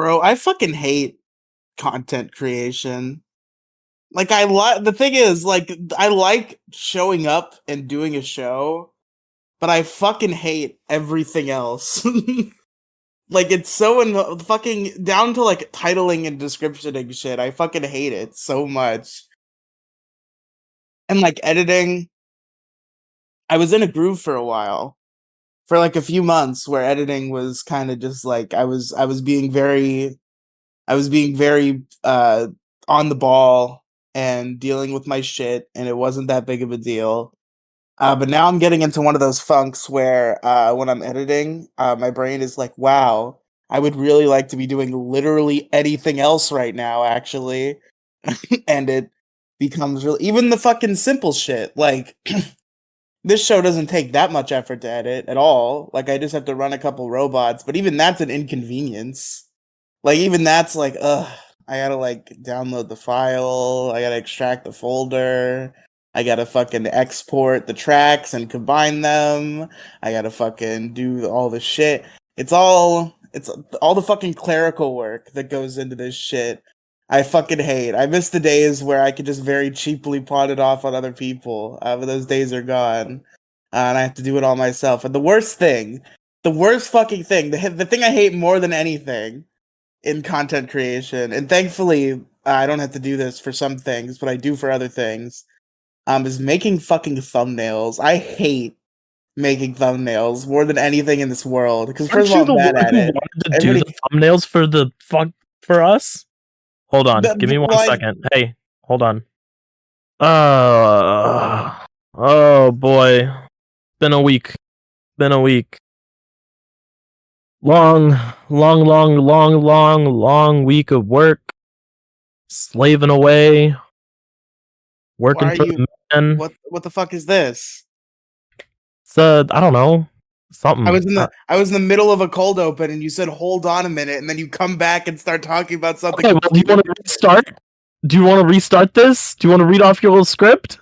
Bro, I fucking hate content creation. Like the thing is, like, I like showing up and doing a show, but I fucking hate everything else. Like, it's so fucking down to like titling and descriptioning shit. I fucking hate it so much. And like editing, I was in a groove for a while, for like a few months, where editing was kind of just like I was being very on the ball and dealing with my shit, and it wasn't that big of a deal. But now I'm getting into one of those funks where when I'm editing, my brain is like, wow, I would really like to be doing literally anything else right now, actually. And it becomes really, even the fucking simple shit. Like, this show doesn't take that much effort to edit at all. Like, I just have to run a couple robots, but even that's an inconvenience. Like, even that's like, ugh, I gotta like download the file, I gotta extract the folder, I gotta fucking export the tracks and combine them, I gotta fucking do all the shit. It's all the fucking clerical work that goes into this shit. I fucking hate. I miss the days where I could just very cheaply pawn it off on other people. But those days are gone. And I have to do it all myself. And the worst fucking thing, the thing I hate more than anything in content creation, and thankfully I don't have to do this for some things, but I do for other things, is making fucking thumbnails. I hate making thumbnails more than anything in this world, because first of all, I'm bad at it. Wanted to do the thumbnails for us? Hold on, give me 1 second. Hey, hold on. Oh boy, been a week. Long week of work, slaving away, working for the man. What the fuck is this? It's I don't know, something. I was in the middle of a cold open, and you said, "Hold on a minute," and then you come back and start talking about something. Okay, well, do you want to restart? Do you want to restart this? Do you want to read off your little script?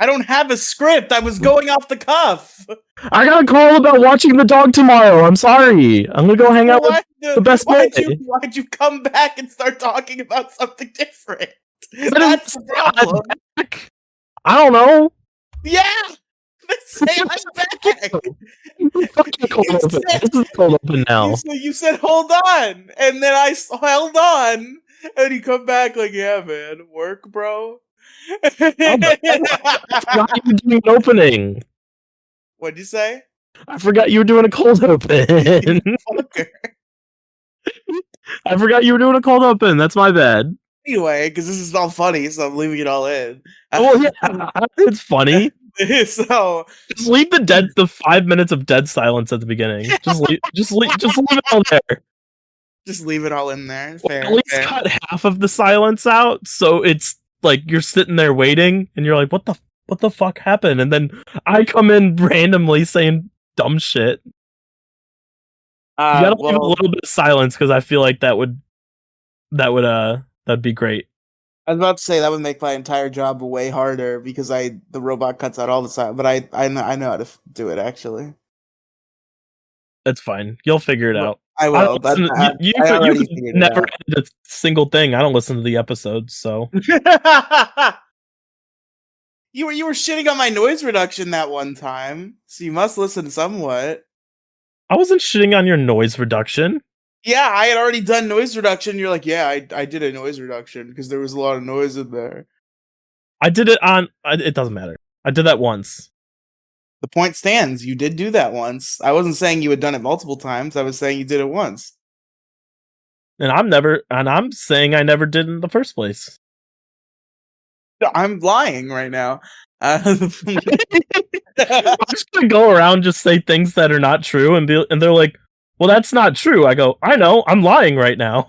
I don't have a script. I was going off the cuff. I got a call about watching the dog tomorrow. I'm sorry. I'm gonna go hang out with the best boy. Why'd you come back and start talking about something different? That's the problem. I don't know. Yeah. Say I'm back. This is cold open now. You said hold on, and then I held on, and you come back like, yeah, man, work, bro. I forgot you were doing an opening. What'd you say? I forgot you were doing a cold open. I forgot you were doing a cold open. That's my bad. Anyway, because this is all funny, so I'm leaving it all in. Well, yeah, it's funny. So just leave the 5 minutes of dead silence at the beginning. Just leave it all there. Just leave it all in there. Fair, at least cut half of the silence out, so it's like you're sitting there waiting, and you're like, "What the fuck happened?" And then I come in randomly saying dumb shit. You gotta leave a little bit of silence, because I feel like that'd be great. I was about to say that would make my entire job way harder, because the robot cuts out all the silence. But I know how to do it, actually. That's fine. You'll figure it out. I will. You never edit a single thing. I don't listen to the episodes, so. You were shitting on my noise reduction that one time, so you must listen somewhat. I wasn't shitting on your noise reduction. Yeah, I had already done noise reduction. You're like, yeah, I did a noise reduction because there was a lot of noise in there. I did it on. It doesn't matter. I did that once. The point stands. You did do that once. I wasn't saying you had done it multiple times. I was saying you did it once. And I'm saying I never did in the first place. I'm lying right now. I'm just gonna go around just say things that are not true, and they're like, "Well, that's not true." I go, "I know, I'm lying right now."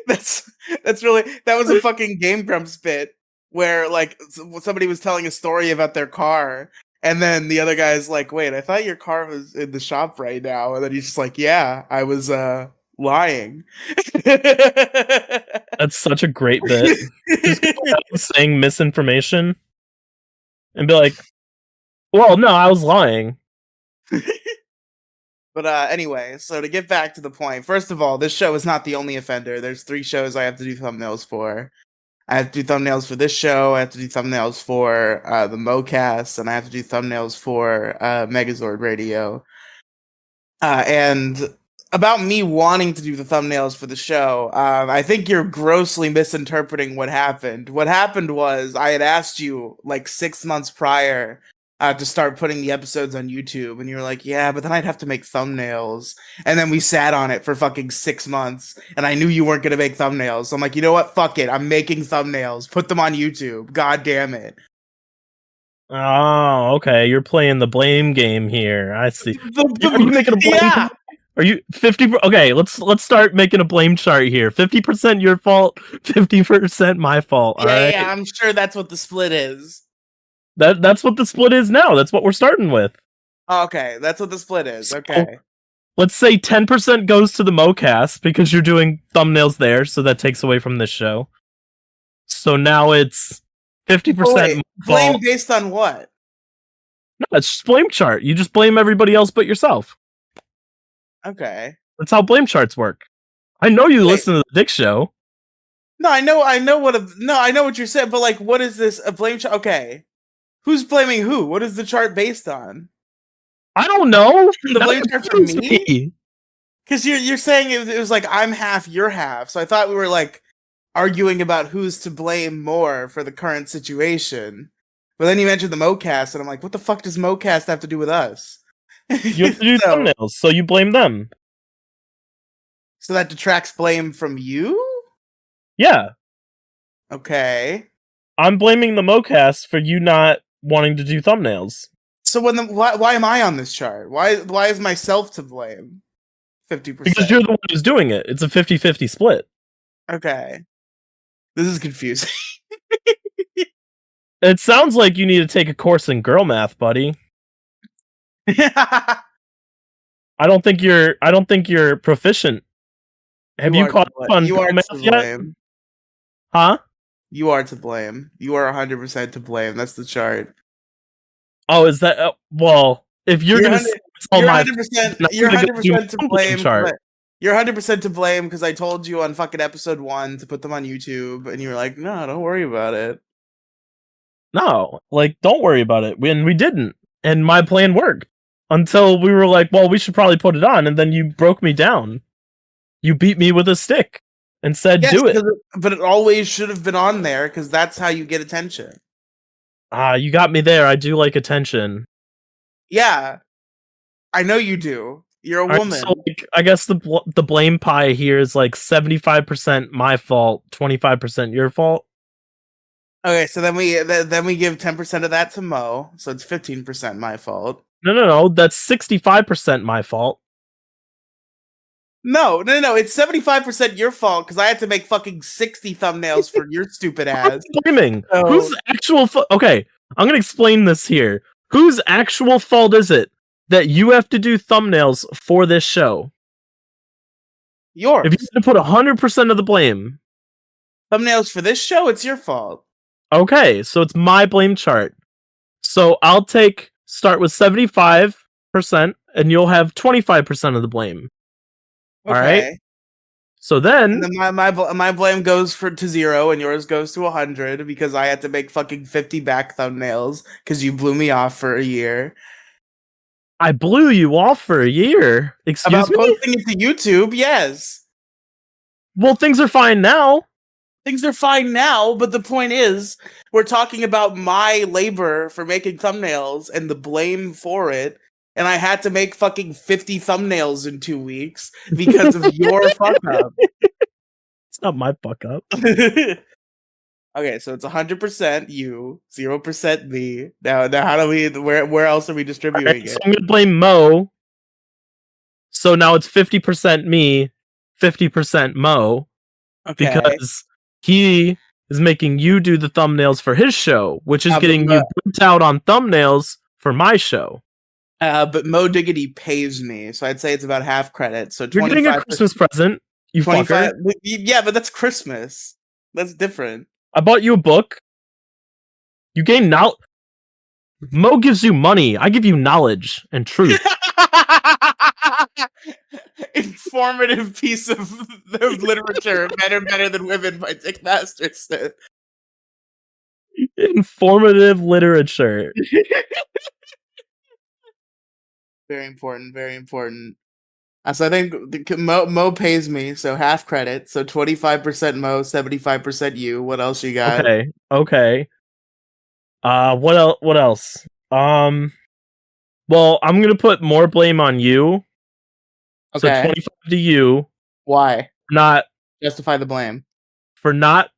That's really, that was a fucking Game Grumps bit where like somebody was telling a story about their car, and then the other guy's like, "Wait, I thought your car was in the shop right now," and then he's just like, "Yeah, I was lying." That's such a great bit. Just saying misinformation and be like, "Well, no, I was lying." But anyway, so to get back to the point, first of all, this show is not the only offender. There's 3 shows I have to do thumbnails for. I have to do thumbnails for this show. I have to do thumbnails for the Moecast, and I have to do thumbnails for Megazord Radio. And about me wanting to do the thumbnails for the show, I think you're grossly misinterpreting what happened. What happened was I had asked you like 6 months prior to start putting the episodes on YouTube, and you were like, "Yeah, but then I'd have to make thumbnails." And then we sat on it for fucking 6 months, and I knew you weren't gonna make thumbnails. So I'm like, you know what? Fuck it. I'm making thumbnails. Put them on YouTube. God damn it. Oh, okay. You're playing the blame game here. I see. Are you making a blame? Yeah. Are you 50? Okay, let's start making a blame chart here. 50% your fault, 50% my fault. All right. Yeah, I'm sure that's what the split is. That's what the split is now. That's what we're starting with. Okay, that's what the split is. So, Okay. let's say 10% goes to the Moecast because you're doing thumbnails there, so that takes away from this show. So now it's 50% blame based on what? No, it's just blame chart. You just blame everybody else but yourself. Okay. That's how blame charts work. I know you listen to the Dick Show. No, I know what you're saying, but like, what is this? A blame chart? Okay. Who's blaming who? What is the chart based on? I don't know. The blame chart for me? Because you're saying it was like I'm half, you're half. So I thought we were like arguing about who's to blame more for the current situation. But then you mentioned the Moecast, and I'm like, what the fuck does Moecast have to do with us? You have to do thumbnails, so you blame them. So that detracts blame from you? Yeah. Okay. I'm blaming the Moecast for you not wanting to do thumbnails. So why am I on this chart? Why is myself to blame? 50%. Because you're the one who's doing it. It's a 50-50 split. Okay. This is confusing. It sounds like you need to take a course in girl math, buddy. I don't think you're proficient. Have you caught up on girl math yet? Huh? You are to blame. You are 100% to blame. That's the chart. Oh, is that well? If you're gonna, you're 100%. You're 100% to blame. You're 100% to blame because I told you on fucking episode 1 to put them on YouTube, and you were like, "No, don't worry about it." No, like, don't worry about it. When we didn't, and my plan worked until we were like, "Well, we should probably put it on," and then you broke me down. You beat me with a stick and said, "Do it." But it always should have been on there because that's how you get attention. You got me there. I do like attention. Yeah, I know you do. You're a woman. So, like, I guess the blame pie here is like 75% my fault, 25% your fault. Okay, so then we give 10% of that to Mo, so it's 15% my fault. No, that's 65% my fault. No, it's 75% your fault because I had to make fucking 60 thumbnails for your stupid ass. Blaming whose actual okay? I'm gonna explain this here. Whose actual fault is it that you have to do thumbnails for this show? Yours. If you had to put 100% of the blame, thumbnails for this show, it's your fault. Okay, so it's my blame chart. So I'll start with 75%, and you'll have 25% of the blame. Okay. All right. So then my blame goes to 0, and yours goes to 100 because I had to make fucking 50 back thumbnails because you blew me off for a year. I blew you off for a year. Excuse me? Posting it to YouTube, yes. Well, things are fine now. Things are fine now, but the point is, we're talking about my labor for making thumbnails and the blame for it. And I had to make fucking 50 thumbnails in 2 weeks because of your fuck up. It's not my fuck up. Okay, so it's 100% you, 0% me. Now how do we? Where else are we distributing it? So I'm gonna blame Mo. So now it's 50% me, 50% Mo. Okay. Because he is making you do the thumbnails for his show, which is getting you burnt out on thumbnails for my show. But Mo Diggity pays me, so I'd say it's about half credit. So you're getting a Christmas present, you 25. Fucker. Yeah, but that's Christmas. That's different. I bought you a book. You gain knowledge. Mo gives you money. I give you knowledge and truth. Informative piece of literature. Better than women by Dick Masterson. Informative literature. Very important. Very important. So I think Mo pays me, so half credit. So 25% Mo, 75% you. What else you got? Okay. What else? Well, I'm gonna put more blame on you. So Okay. 25 to you. Why? Not Justify the blame. for not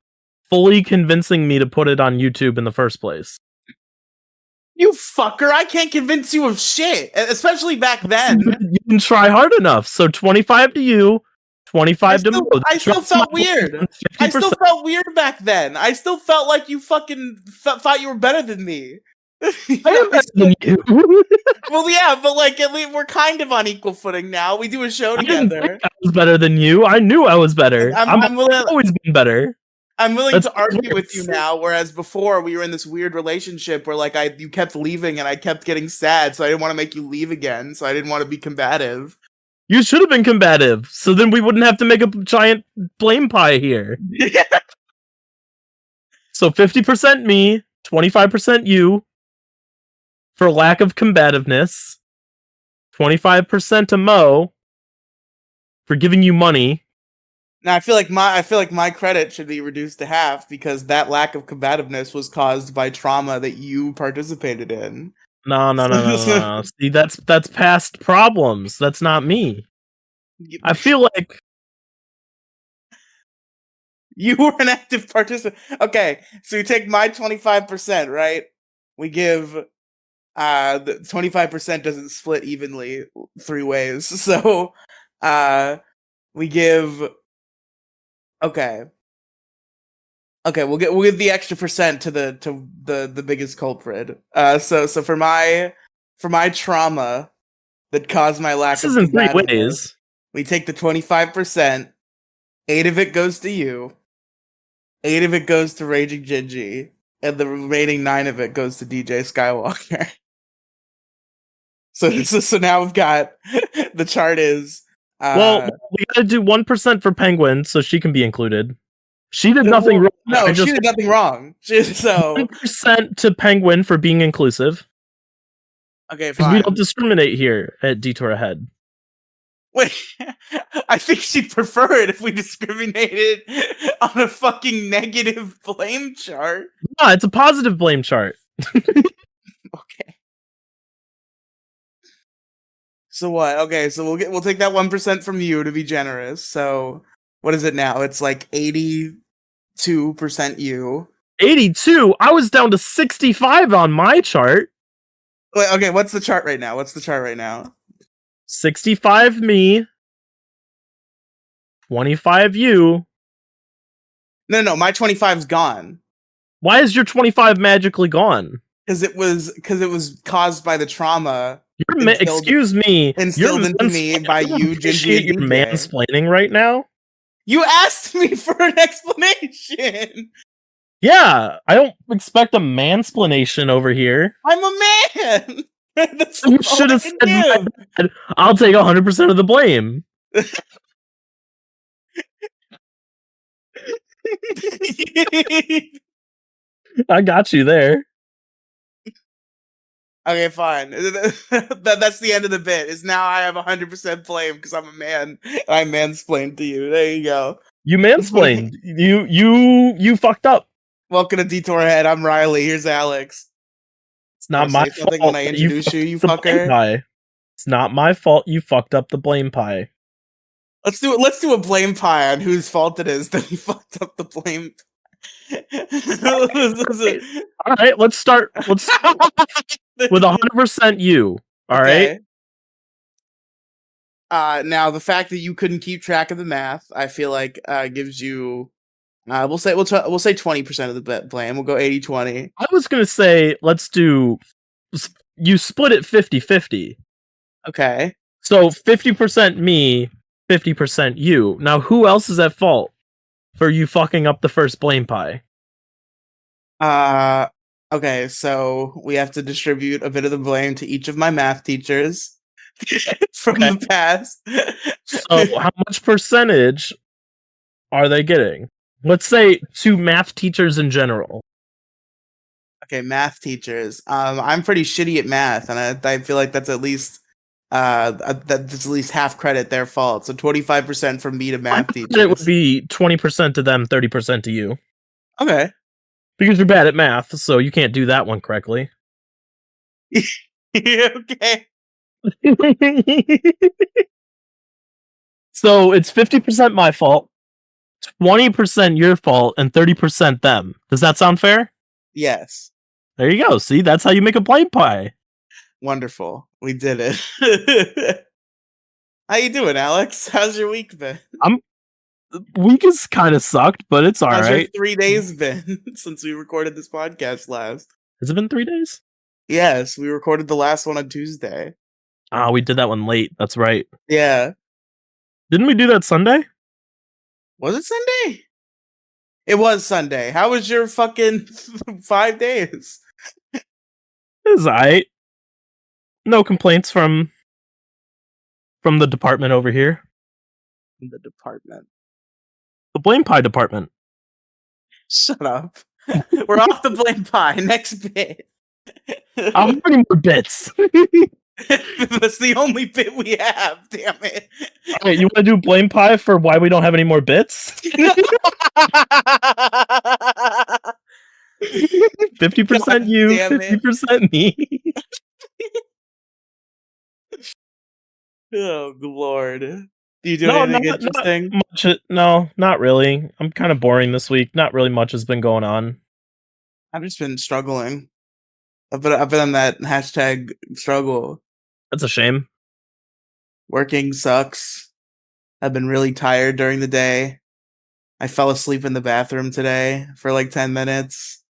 fully convincing me to put it on YouTube in the first place. You fucker! I can't convince you of shit, especially back then. You didn't try hard enough. So 25 to you, 25 to Mo. I still felt weird. I still felt weird back then. I still felt like you fucking thought you were better than me. I am better than you. Well, yeah, but like at least we're kind of on equal footing now. We do a show together. I didn't think I was better than you. I knew I was better. I've always been better. I'm willing to argue with you now, whereas before we were in this weird relationship where like you kept leaving and I kept getting sad, so I didn't want to make you leave again, so I didn't want to be combative. You should have been combative, so then we wouldn't have to make a giant blame pie here. So 50% me, 25% you for lack of combativeness, 25% to Mo for giving you money. Now I feel like my credit should be reduced to half because that lack of combativeness was caused by trauma that you participated in. No. See, that's past problems. That's not me. I feel like you were an active participant. Okay, so you take my 25%, right? We give the 25% doesn't split evenly 3 ways. So we give Okay, we'll give the extra percent to the biggest culprit. So for my trauma that caused my lack this of is in 3 combativeness, ways. we take the 25%, 8 of it goes to you, 8 of it goes to Raging Gingy, and the remaining 9 of it goes to DJ Skywalker. So now we've got the chart is well, we gotta do 1% for Penguin so she can be included. She did nothing wrong. No, she did nothing wrong. So 1% to Penguin for being inclusive. Okay, because fine. we don't discriminate here at Detour Ahead. Wait, I think she'd prefer it if we discriminated on a fucking negative blame chart. No, it's a positive blame chart. Okay. So what? Okay, so we'll take that 1% from you to be generous. So what is it now? It's like 82% you. 82? I was down to 65 on my chart. Wait, okay, what's the chart right now? 65 me. 25 you. No, my 25's gone. Why is your 25 magically gone? Because it was caused by the trauma. Excuse me. Instilled into me by you, Gingy, and you're mansplaining right now? You asked me for an explanation. Yeah, I don't expect a mansplanation over here. I'm a man. That's you should have said, my bad. I'll take 100% of the blame. I got you there. Okay, fine. That's the end of the bit. Is now I have 100% blame because I'm a man. I mansplained to you. There you go. You mansplained. you fucked up. Welcome to Detour Ahead. I'm Riely. Here's Alex. It's not my fault when I introduce you fucker. Pie. It's not my fault you fucked up the blame pie. Let's do a blame pie on whose fault it is that we fucked up the blame. All right, let's start. Let's with 100% you. All right. Now the fact that you couldn't keep track of the math, I feel like gives you. We'll say 20% of the blame. We'll go 80-20. I was gonna say let's do. You split it 50-50. Okay. So 50% me, 50% you. Now who else is at fault for you fucking up the first blame pie? Okay, so we have to distribute a bit of the blame to each of my math teachers. from Okay. the past. So, how much percentage are they getting? Let's say to math teachers in general. Okay, math teachers. I'm pretty shitty at math, and I feel like that's at least that's at least half credit their fault. So 25% from me to math It would teachers. be 20% to them, 30% to you. Okay. Because you're bad at math, so you can't do that one correctly. Okay. So it's 50% my fault, 20% your fault, and 30% them. Does that sound fair? Yes. There you go. See, that's how you make a blame pie. Wonderful. We did it. How you doing, Alex? How's your week been? Week has kind of sucked, but it's all How's your right. 3 days been since we recorded this podcast last? Has it been 3 days? Yes, we recorded the last one on Tuesday. Ah, we did that one late. That's right. Yeah. Didn't we do that Sunday? Was it Sunday? It was Sunday. How was your fucking 5 days? It was alright. No complaints from the department over here. In the department. The blame pie department. Shut up. We're off the blame pie. Next bit. How many more bits? That's the only bit we have. Damn it. Alright, you want to do blame pie for why we don't have any more bits? 50% you, 50% me. Oh, Lord. Do you do anything interesting? No, not really. I'm kind of boring this week. Not really much has been going on. I've just been struggling. I've been on that hashtag struggle. That's a shame. Working sucks. I've been really tired during the day. I fell asleep in the bathroom today for like 10 minutes.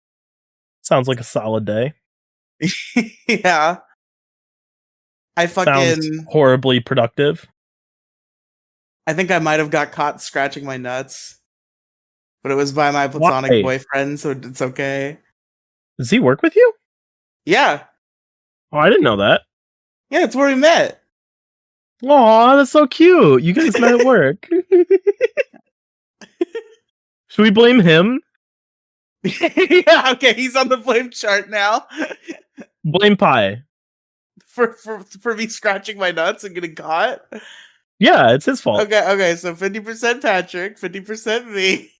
Sounds like a solid day. Yeah. I Sounds horribly productive. I think I might have got caught scratching my nuts. But it was by my platonic boyfriend, so it's okay. Does he work with you? Yeah. Oh, I didn't know that. Yeah, it's where we met. Aw, that's so cute. You guys met at work. Should we blame him? Yeah, okay, he's on the blame chart now. Blame pie. For me scratching my nuts and getting caught? Yeah, it's his fault. Okay, so 50% Patrick, 50% me.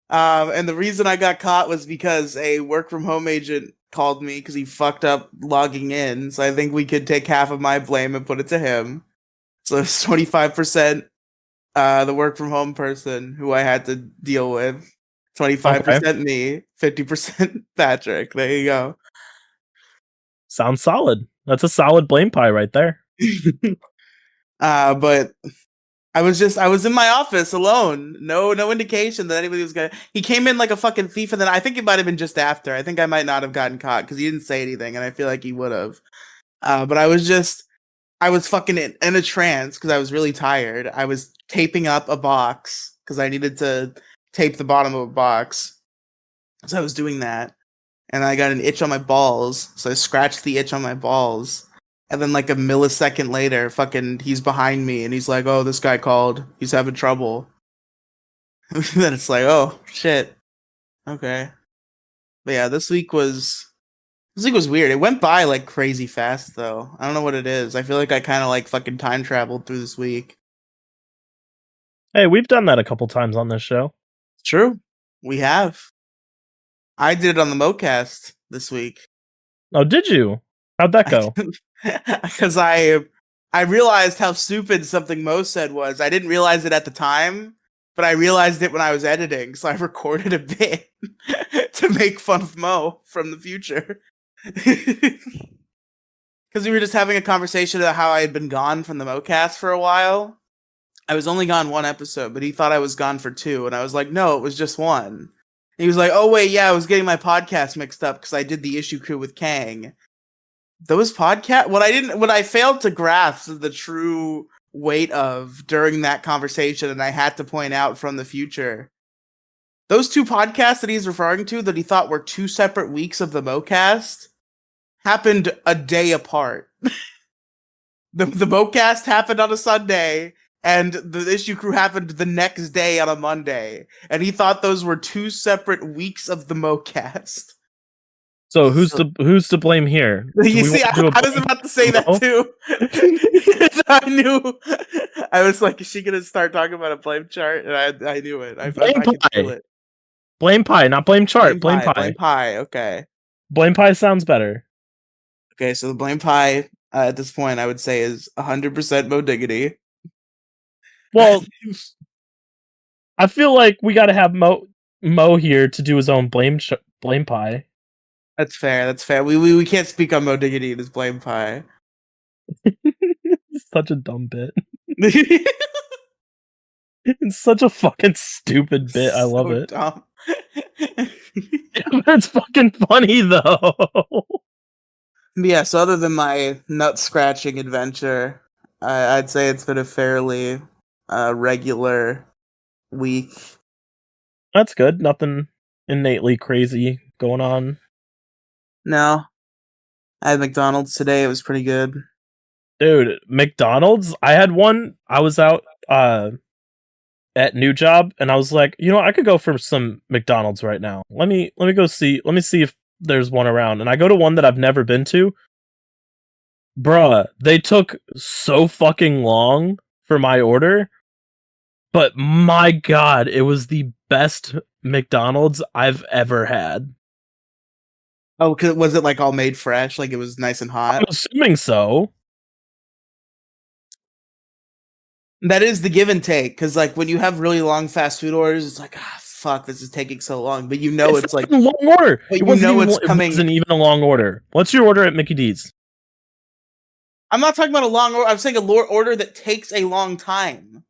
And the reason I got caught was because a work from home agent called me because he fucked up logging in. So I think we could take half of my blame and put it to him. So it's 25% the work from home person who I had to deal with. 25% me, 50% Patrick. There you go. Sounds solid. That's a solid blame pie right there. But I was in my office alone. No indication that anybody was gonna. He came in like a fucking thief, and then I think it might have been just after. I think I might not have gotten caught because he didn't say anything, and I feel like he would have. But I was fucking in a trance because I was really tired. I was taping up a box because I needed to tape the bottom of a box. So I was doing that, and I got an itch on my balls. So I scratched the itch on my balls. And then like a millisecond later, fucking he's behind me and he's like, "Oh, this guy called. He's having trouble." Then it's like, "Oh, shit. Okay." But yeah, this week was weird. It went by like crazy fast though. I don't know what it is. I feel like I kind of like fucking time traveled through this week. Hey, we've done that a couple times on this show. True. We have. I did it on the Moecast this week. Oh, did you? How'd that go? Because I realized how stupid something Mo said was. I didn't realize it at the time, but I realized it when I was editing. So I recorded a bit to make fun of Mo from the future. Because we were just having a conversation about how I had been gone from the Moecast for a while. I was only gone one episode, but he thought I was gone for two. And I was like, no, it was just one. And he was like, oh, wait, yeah, I was getting my podcast mixed up because I did the issue crew with Kang. Those podcast what I failed to grasp the true weight of during that conversation, and I had to point out from the future. Those two podcasts that he's referring to that he thought were two separate weeks of the Moecast happened a day apart. The Moecast happened on a Sunday, and the issue crew happened the next day on a Monday, and he thought those were two separate weeks of the Moecast. So So, who's to blame here? Do you we see, want to do a I was blame about to say that Mo? too. I knew. I was like, is she gonna start talking about a blame chart? And I knew it. I Blame could feel pie. it. Blame pie, not blame chart. Blame Blame pie. pie. Okay. Blame pie sounds better. Okay, so the blame pie at this point, I would say, is 100% Mo Diggity. Well, I feel like we got to have Mo here to do his own blame pie. That's fair. That's fair. We can't speak on Mo Diggity in his blame pie. It's such a dumb bit. It's such a fucking stupid bit. I love it. Dumb. Yeah, but it's fucking funny though. Yeah, so other than my nut scratching adventure, I'd say it's been a fairly regular week. That's good. Nothing innately crazy going on. No, I had McDonald's today. It was pretty good. Dude, McDonald's, I had one. I was out at new job and I was like, I could go for some McDonald's right now. Let me see if there's one around. And I go to one that I've never been to. Bruh, they took so fucking long for my order. But my god, it was the best McDonald's I've ever had. Oh, was it like all made fresh? Like it was nice and hot? I'm assuming so. That is the give and take, because like when you have really long fast food orders, it's like, fuck, this is taking so long. But it's like a long order. But it wasn't coming. It wasn't even a long order. What's your order at Mickey D's? I'm not talking about a long order. I'm saying a order that takes a long time.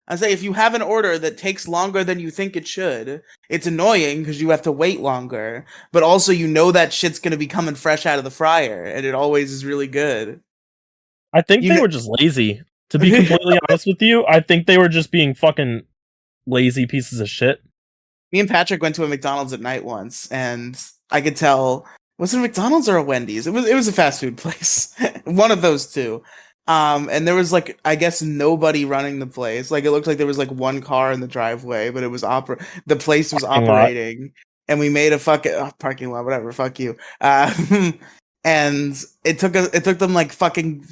I say if you have an order that takes longer than you think it should, it's annoying because you have to wait longer. But also, that shit's gonna be coming fresh out of the fryer, and it always is really good. I think they were just lazy. To be completely honest with you, I think they were just being fucking lazy pieces of shit. Me and Patrick went to a McDonald's at night once, and I could tell, was it a McDonald's or a Wendy's? It was a fast food place, one of those two. And there was like, I guess nobody running the place. Like it looked like there was like one car in the driveway, but it was the place was operating, and we made a fucking parking lot, whatever. Fuck you. And it took them like fucking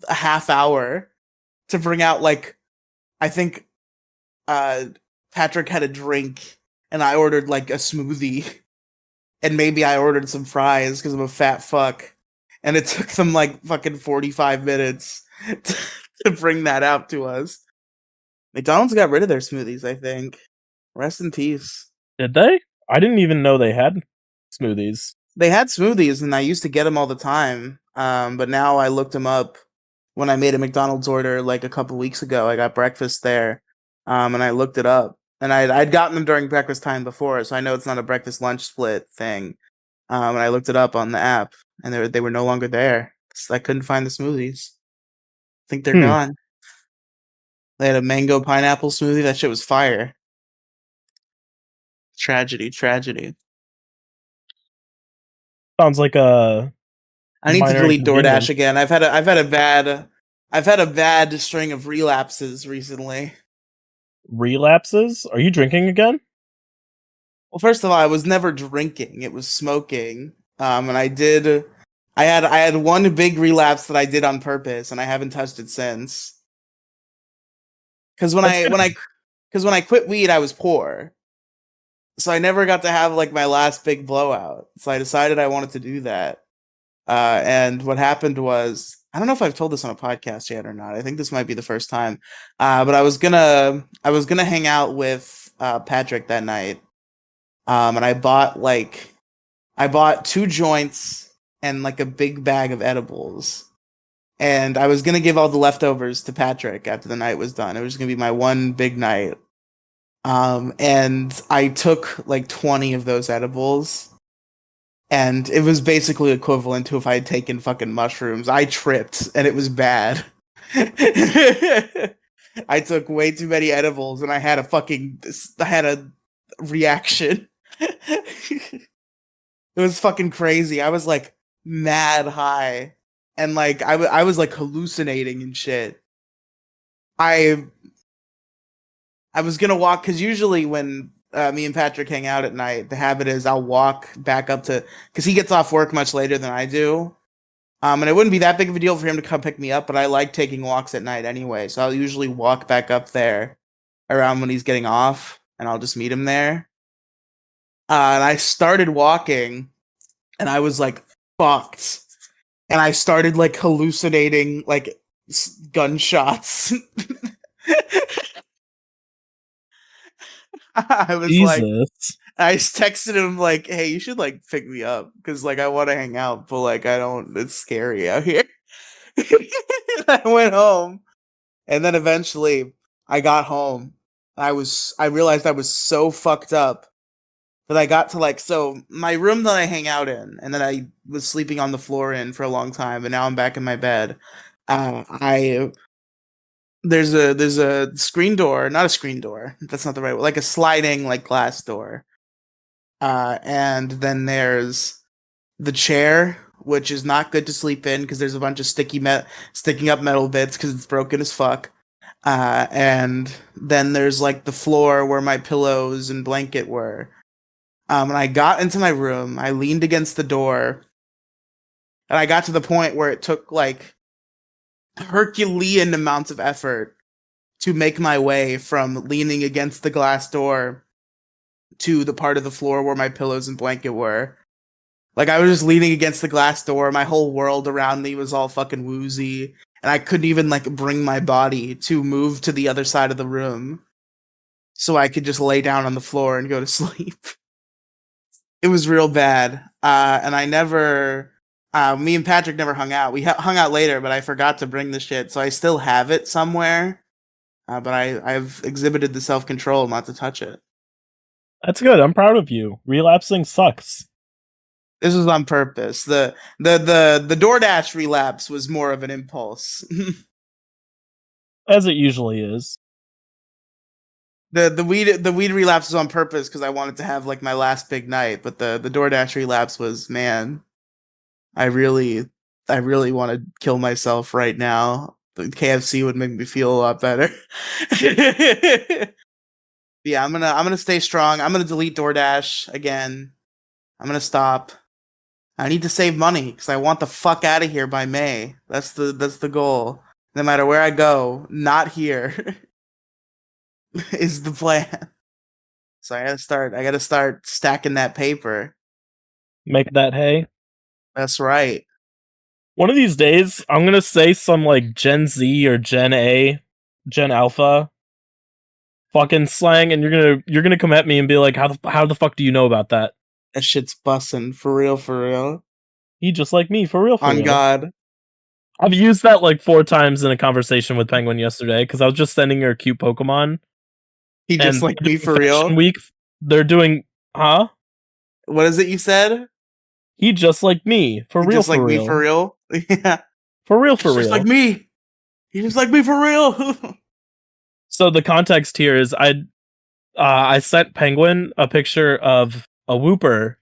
a half hour to bring out, like, I think Patrick had a drink and I ordered like a smoothie, and maybe I ordered some fries because I'm a fat fuck, and it took them like fucking 45 minutes to bring that out to us. McDonald's got rid of their smoothies, I think. Rest in peace. Did they? I didn't even know they had smoothies. They had smoothies, and I used to get them all the time. But now I looked them up when I made a McDonald's order like a couple weeks ago. I got breakfast there, and I looked it up. And I'd gotten them during breakfast time before, so I know it's not a breakfast lunch split thing. And I looked it up on the app, and they were no longer there. So I couldn't find the smoothies. I think they're gone. They had a mango pineapple smoothie. That shit was fire. Tragedy. Sounds like a. I need to delete DoorDash again. I've had a bad string of relapses recently. Relapses? Are you drinking again? Well, first of all, I was never drinking. It was smoking. And I had one big relapse that I did on purpose, and I haven't touched it since. Because when I quit weed, I was poor, so I never got to have like my last big blowout. So I decided I wanted to do that. And what happened was, I don't know if I've told this on a podcast yet or not. I think this might be the first time. But I was gonna hang out with Patrick that night. And I bought 2 joints and like a big bag of edibles. And I was gonna give all the leftovers to Patrick after the night was done. It was gonna be my one big night. And I took like 20 of those edibles. And it was basically equivalent to if I had taken fucking mushrooms. I tripped, and it was bad. I took way too many edibles, and I had a reaction. It was fucking crazy. I was like, mad high, and like I was like hallucinating and shit. I I was gonna walk because usually when me and Patrick hang out at night, the habit is I'll walk back up to because he gets off work much later than I do. And it wouldn't be that big of a deal for him to come pick me up, but I like taking walks at night anyway, so I'll usually walk back up there around when he's getting off, and I'll just meet him there. And I started walking, and I was like fucked, and I started like hallucinating like gunshots. I was like, Jesus. I texted him like, "Hey, you should like pick me up because like I want to hang out, but like I don't. It's scary out here." I went home, and then eventually I got home. I realized I was so fucked up that I got to like so my room that I hang out in, and then I was sleeping on the floor in for a long time, and now I'm back in my bed. I there's a screen door, not a screen door. That's not the right word. Like a sliding like glass door. And then there's the chair, which is not good to sleep in because there's a bunch of sticking up metal bits because it's broken as fuck. And then there's like the floor where my pillows and blanket were. And I got into my room, I leaned against the door, and I got to the point where it took like Herculean amounts of effort to make my way from leaning against the glass door to the part of the floor where my pillows and blanket were. Like I was just leaning against the glass door, my whole world around me was all fucking woozy, and I couldn't even like bring my body to move to the other side of the room so I could just lay down on the floor and go to sleep. It was real bad. And I never me and Patrick never hung out. We hung out later, but I forgot to bring the shit, so I still have it somewhere. But I've exhibited the self control not to touch it. That's good. I'm proud of you. Relapsing sucks. This was on purpose. The DoorDash relapse was more of an impulse. As it usually is. The weed relapse was on purpose because I wanted to have like my last big night, but the DoorDash relapse was, man, I really I really want to kill myself right now. The KFC would make me feel a lot better. Yeah, I'm gonna stay strong. I'm gonna delete DoorDash again. I'm gonna stop. I need to save money because I want the fuck out of here by May. That's the goal. No matter where I go, not here is the plan. So I gotta start stacking that paper. Make that hay. That's right. One of these days, I'm gonna say some like Gen Z or Gen A, Gen Alpha fucking slang, and you're gonna come at me and be like, how the fuck do you know about that? That shit's bussin' for real, for real. He just like me, for real, for On real. God. I've used that like 4 times in a conversation with Penguin yesterday because I was just sending her a cute Pokemon, He just and like they're me doing for Fashion real. Week. They're doing, huh? What is it you said? He just like me, for He real, just for like me for real, real? Yeah. for real, for He's just like real. me. He's just like me for real. So the context here is I sent Penguin a picture of a Wooper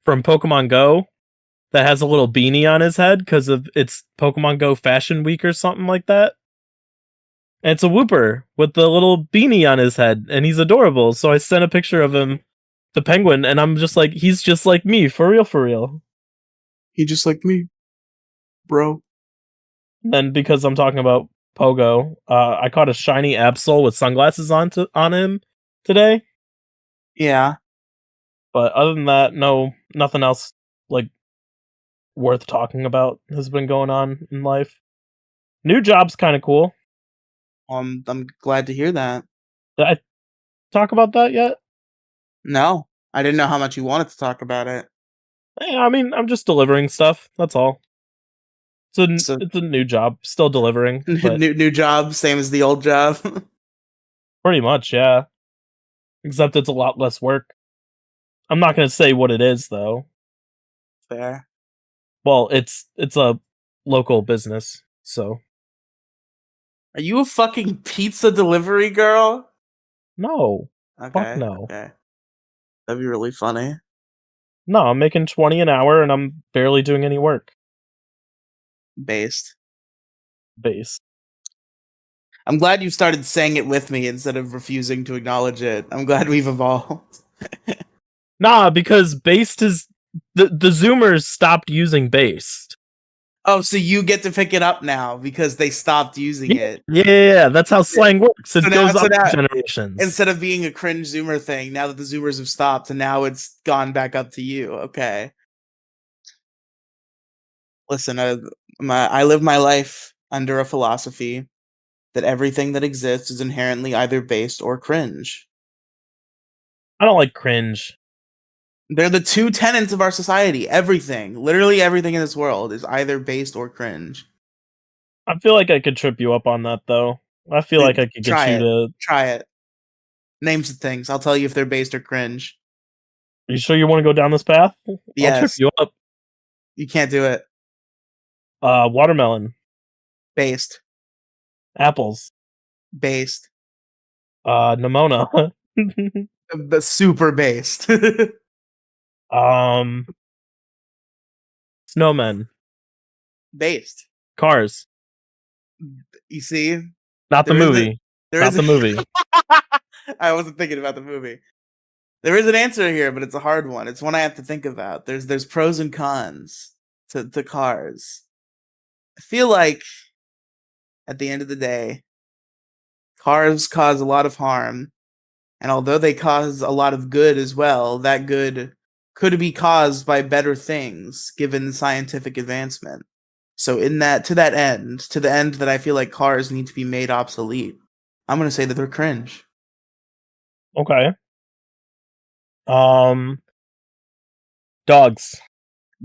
from Pokemon Go that has a little beanie on his head because of it's Pokemon Go Fashion Week or something like that. And it's a Wooper with the little beanie on his head, and he's adorable. So I sent a picture of him to Penguin, and I'm just like, he's just like me, for real, for real. He just like me, bro. And then because I'm talking about Pogo, I caught a shiny Absol with sunglasses on him today. Yeah. But other than that, no, nothing else like worth talking about has been going on in life. New job's kind of cool. I'm glad to hear that. Did I talk about that yet? No, I didn't know how much you wanted to talk about it. Yeah, I mean, I'm just delivering stuff. That's all. So It's a new job, still delivering, but new job, same as the old job. pretty much, yeah. Except it's a lot less work. I'm not gonna say what it is though. Fair. Well, it's a local business, so Are you a fucking pizza delivery girl? no, fuck Okay, no. okay. That'd be really funny. No, I'm making 20 an hour and I'm barely doing any work. Based. Base. I'm glad you started saying it with me instead of refusing to acknowledge it. I'm glad we've evolved. Nah, because based is the Zoomers stopped using based. Oh, so you get to pick it up now because they stopped using it. Yeah, that's how slang works. So It now, goes up generations. instead of being a cringe Zoomer thing, now that the Zoomers have stopped, and now it's gone back up to you. Okay. Listen, I live my life under a philosophy that everything that exists is inherently either based or cringe. I don't like cringe. They're the two tenets of our society. Everything, literally everything in this world, is either based or cringe. I feel like I could trip you up on that though. I feel like I could get Try you it. to. Try it. Name some things. I'll tell you if they're based or cringe. Are you sure you want to go down this path? I'll trip Yes. you up. You can't do it. Watermelon, Based. apples, Based. Nimona, The super based. um, snowmen, Based. cars. You see? Not the There is a movie. there Not is the movie. I wasn't thinking about the movie. There is an answer here, but it's a hard one. It's one I have to think about. There's pros and cons to cars. I feel like at the end of the day, cars cause a lot of harm, and although they cause a lot of good as well, that good could be caused by better things given scientific advancement. So in that to the end that I feel like cars need to be made obsolete, I'm gonna say that they're cringe. Okay. Um, dogs.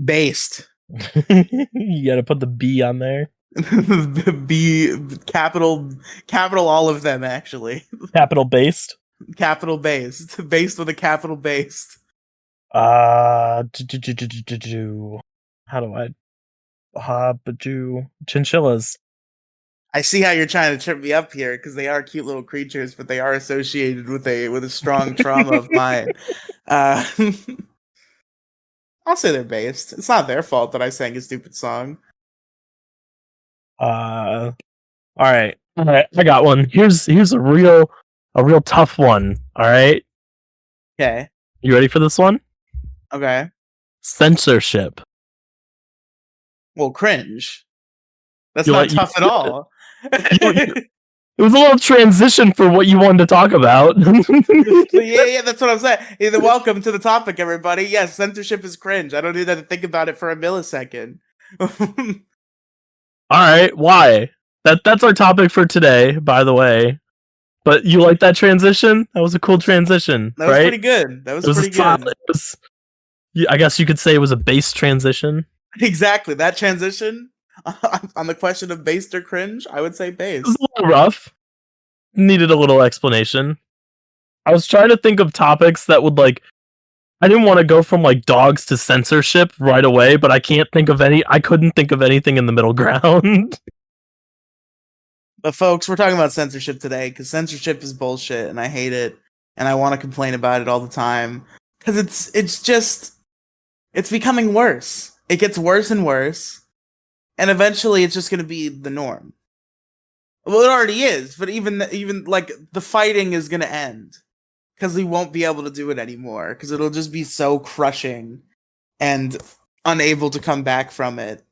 Based. You gotta put the B on there. Be capital all of them actually. Capital based. Capital based. Based with a capital based. How do I? Chinchillas. I see how you're trying to trip me up here because they are cute little creatures, but they are associated with a strong trauma of mine. Uh, I'll say they're based. It's not their fault that I sang a stupid song. All right. All right. I got one. Here's a real tough one. All right. Okay. You ready for this one? Okay. Censorship. Well, cringe. That's You not like you, tough at all. it was a little transition for what you wanted to talk about. Yeah, that's what I'm saying. Either welcome to the topic, everybody. Yes, censorship is cringe. I don't need to think about it for a millisecond. All right, why? That's our topic for today, by the way. But you like that transition? That was a cool transition, That was right? pretty good. That was It was pretty a solid. good. It was, I guess you could say it was a base transition. Exactly. That transition on the question of based or cringe, I would say It was based. a little rough. Needed a little explanation. I was trying to think of topics that would like. I didn't want to go from like dogs to censorship right away, but I can't think of any. I couldn't think of anything in the middle ground. But folks, we're talking about censorship today because censorship is bullshit and I hate it and I want to complain about it all the time because it's becoming worse. It gets worse and worse, and eventually it's just going to be the norm. Well, it already is, but even like the fighting is going to end because we won't be able to do it anymore because it'll just be so crushing and unable to come back from it.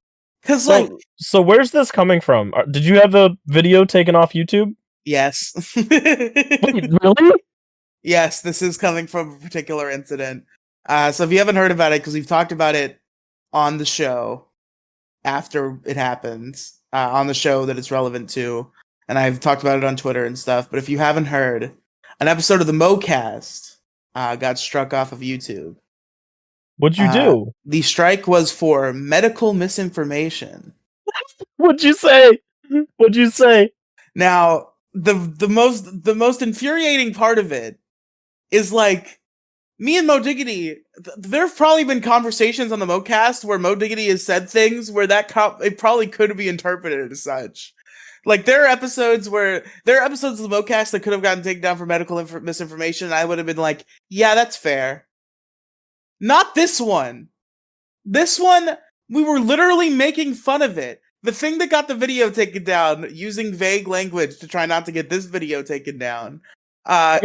Because So where's this coming from? Did you have a video taken off YouTube? yes. Wait, really? Yes, this is coming from a particular incident. So if you haven't heard about it, because we've talked about it on the show after it happens, on the show that it's relevant to, and I've talked about it on Twitter and stuff. But if you haven't heard, an episode of the Moecast got struck off of YouTube. What'd you do? The strike was for medical misinformation. What'd you say? What'd you say? Now, the most infuriating part of it is like me and Mo Diggity. There have probably been conversations on the Moecast where Mo Diggity has said things where it probably could be interpreted as such. Like there are episodes of the Moecast that could have gotten taken down for medical misinformation, and I would have been like, "Yeah, that's fair." Not this one. This one, we were literally making fun of it. The thing that got the video taken down, using vague language to try not to get this video taken down,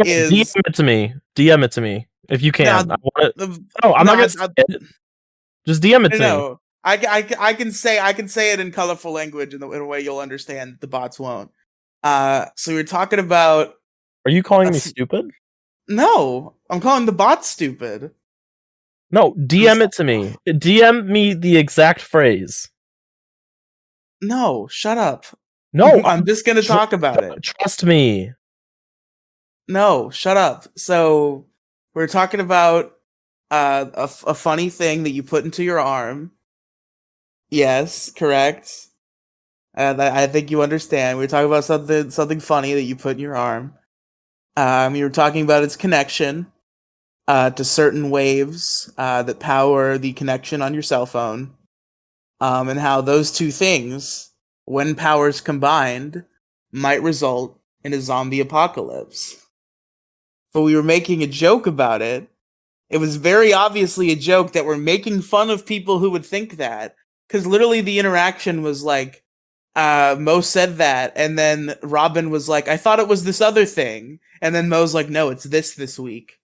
is DM it to me. DM it to me if you can. no, I'm not gonna say it. Just DM it to me. no. I can say it in colorful language in a way you'll understand. The bots won't. So we're talking about. Are you calling me stupid? No, I'm calling the bots stupid. No, DM it to me. DM me the exact phrase. No, shut up. No, I'm just gonna talk about it. Trust me. No, shut up. So we're talking about a funny thing that you put into your arm. Yes, correct. I think you understand. We're talking about something funny that you put in your arm. You were talking about its connection to certain waves that power the connection on your cell phone, and how those two things, when powers combined, might result in a zombie apocalypse. But we were making a joke about it. It was very obviously a joke that we're making fun of people who would think that. Because literally the interaction was like, Mo said that, and then Robin was like, I thought it was this other thing. And then Mo's like, no, it's this week.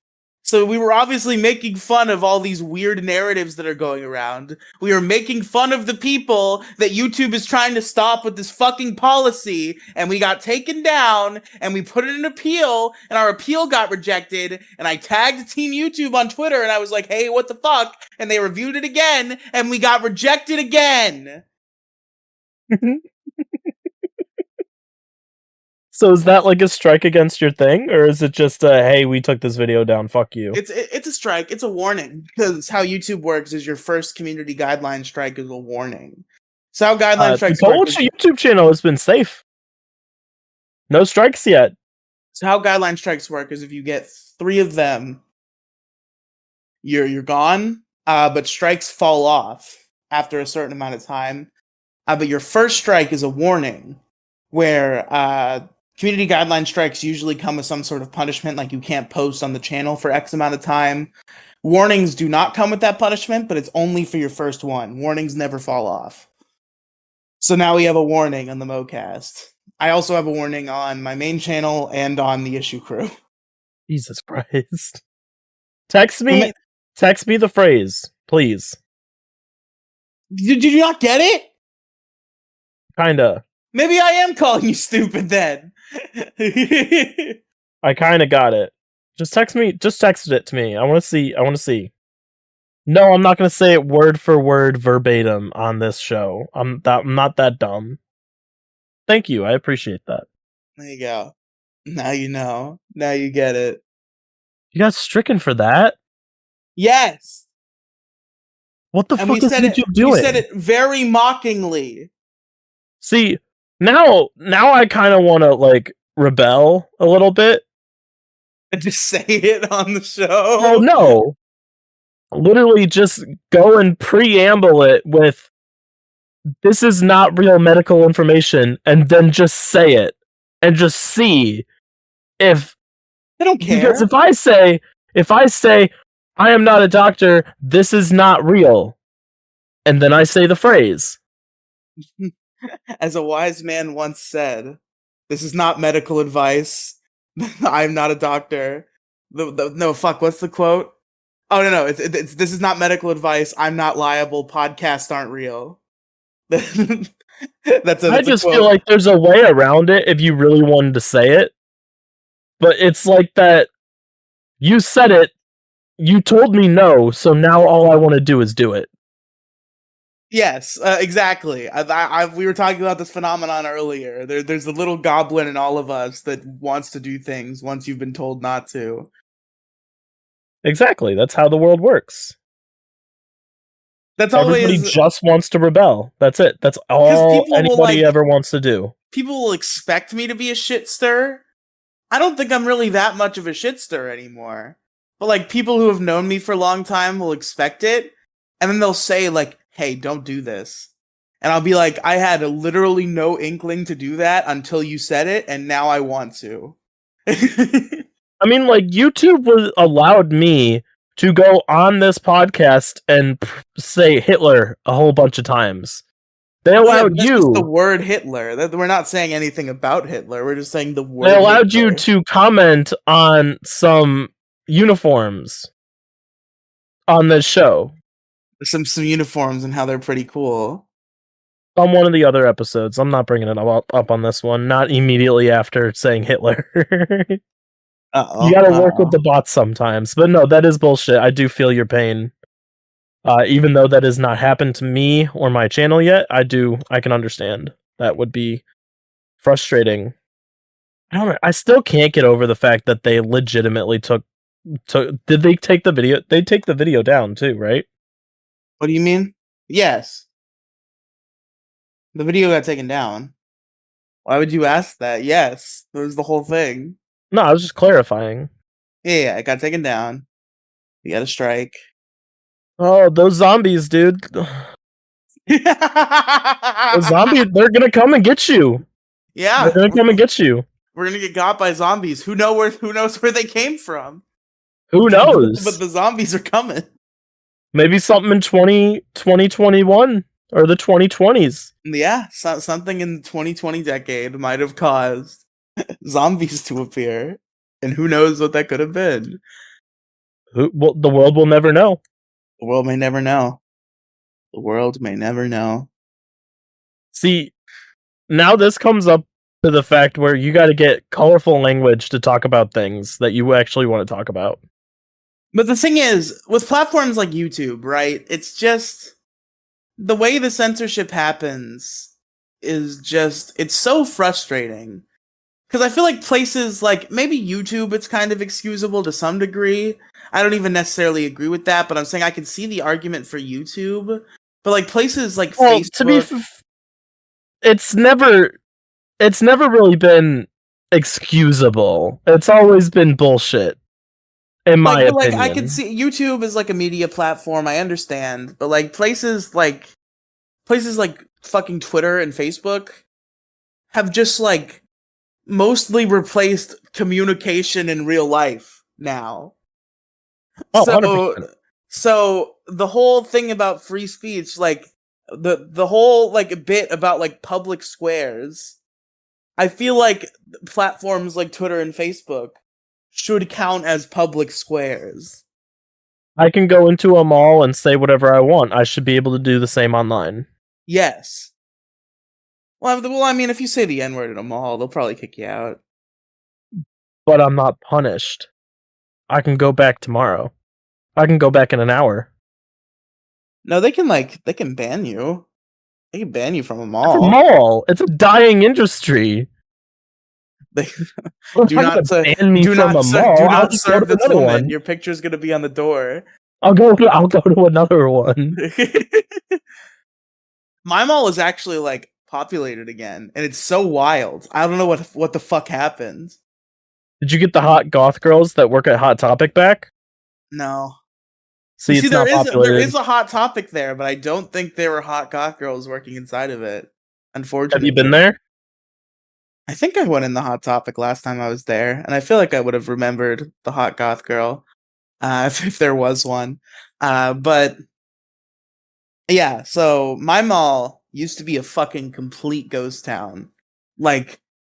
So we were obviously making fun of all these weird narratives that are going around. We were making fun of the people that YouTube is trying to stop with this fucking policy, and we got taken down, and we put in an appeal, and our appeal got rejected, and I tagged Team YouTube on Twitter, and I was like, hey, what the fuck? And they reviewed it again, and we got rejected again. So is that like a strike against your thing, or is it just hey, we took this video down, fuck you? It's a strike. It's a warning, because how YouTube works is your first community guideline strike is a warning. So how guideline strikes the work? whole YouTube channel has been safe. No strikes yet. So how guideline strikes work is if you get 3 of them, you're gone. But strikes fall off after a certain amount of time. But your first strike is a warning, where community guideline strikes usually come with some sort of punishment, like you can't post on the channel for X amount of time. Warnings do not come with that punishment, but it's only for your first one. Warnings never fall off. So now we have a warning on the Moecast. I also have a warning on my main channel and on the issue crew. Jesus Christ. Text me the phrase, please. Did you not get it? Kinda. Maybe I am calling you stupid then. I kinda got it. Just text it to me. I wanna see. No, I'm not gonna say it word for word verbatim on this show. I'm not that dumb. Thank you, I appreciate that. There you go. Now you know. Now you get it. You got stricken for that? Yes. What the fuck is YouTube doing? You said it very mockingly. See, now I kind of want to like rebel a little bit and just say it on the show. Oh no! Literally, just go and preamble it with "This is not real medical information," and then just say it, and just see if I don't care. Because if I say I am not a doctor, this is not real, and then I say the phrase. As a wise man once said, this is not medical advice. I'm not a doctor. No, fuck, what's the quote? Oh, no, it's this is not medical advice. I'm not liable. Podcasts aren't real. I just feel like there's a way around it if you really wanted to say it. But it's like that, you said it, you told me no, so now all I want to do is do it. Yes, exactly. We were talking about this phenomenon earlier. There's a little goblin in all of us that wants to do things once you've been told not to. Exactly. That's how the world works. That's Everybody just wants to rebel. That's it. That's all anybody ever wants to do. People will expect me to be a shit stir. I don't think I'm really that much of a shit stir anymore. But like people who have known me for a long time will expect it, and then they'll say like, hey, don't do this. And I'll be like, I had literally no inkling to do that until you said it, and now I want to. I mean, like, YouTube allowed me to go on this podcast and say Hitler a whole bunch of times. They Well, yeah, allowed but that's just the you. word Hitler. We're not saying anything about Hitler. We're just saying the They word allowed you Hitler. to comment on some uniforms on this show. Some uniforms and how they're pretty cool. On one of the other episodes. I'm not bringing it up on this one. Not immediately after saying Hitler. You gotta work with the bots sometimes. But no, that is bullshit. I do feel your pain. Even though that has not happened to me or my channel yet, I can understand. That would be frustrating. I don't know. I still can't get over the fact that they legitimately took. Did they take the video? They take the video down too, right? What do you mean? Yes. The video got taken down. Why would you ask that? Yes. That was the whole thing. No, I was just clarifying. Yeah, it got taken down. You got a strike. Oh, those zombies, dude. Those zombies, they're gonna come and get you. Yeah. They're gonna come and get you. We're gonna get got by zombies. Who knows where they came from? Who knows? But the zombies are coming. Maybe something in 2021 or the 2020s. Yeah, something in the 2020 decade might have caused zombies to appear. And who knows what that could have been. The world will never know. The world may never know. The world may never know. See, now this comes up to the fact where you got to get colorful language to talk about things that you actually want to talk about. But the thing is, with platforms like YouTube, right, it's just the way the censorship happens is just, it's so frustrating. Because I feel like places like, maybe YouTube, it's kind of excusable to some degree. I don't even necessarily agree with that, but I'm saying I can see the argument for YouTube. But like places like Facebook... To be it's never really been excusable. It's always been bullshit. In my opinion. I can see YouTube is like a media platform, I understand, but like places like fucking Twitter and Facebook have just like mostly replaced communication in real life now. Oh, 100%. So the whole thing about free speech, like the whole like bit about like public squares, I feel like platforms like Twitter and Facebook should count as public squares. I can go into a mall and say whatever I want. I should be able to do the same online. Yes. Well, I mean, if you say the N-word in a mall, they'll probably kick you out. But I'm not punished. I can go back tomorrow. I can go back in an hour. No, they can ban you. They can ban you from a mall. It's a mall. It's a dying industry. They do not serve this woman. One. Your picture's gonna be on the door. I'll go to another one. My mall is actually like populated again, and it's so wild. I don't know what the fuck happened. Did you get the hot goth girls that work at Hot Topic back? No. See, there is a Hot Topic there, but I don't think there were hot goth girls working inside of it. Unfortunately. Have you been there? I think I went in the Hot Topic last time I was there, and I feel like I would have remembered the hot goth girl, if there was one. But yeah, so my mall used to be a fucking complete ghost town. Like,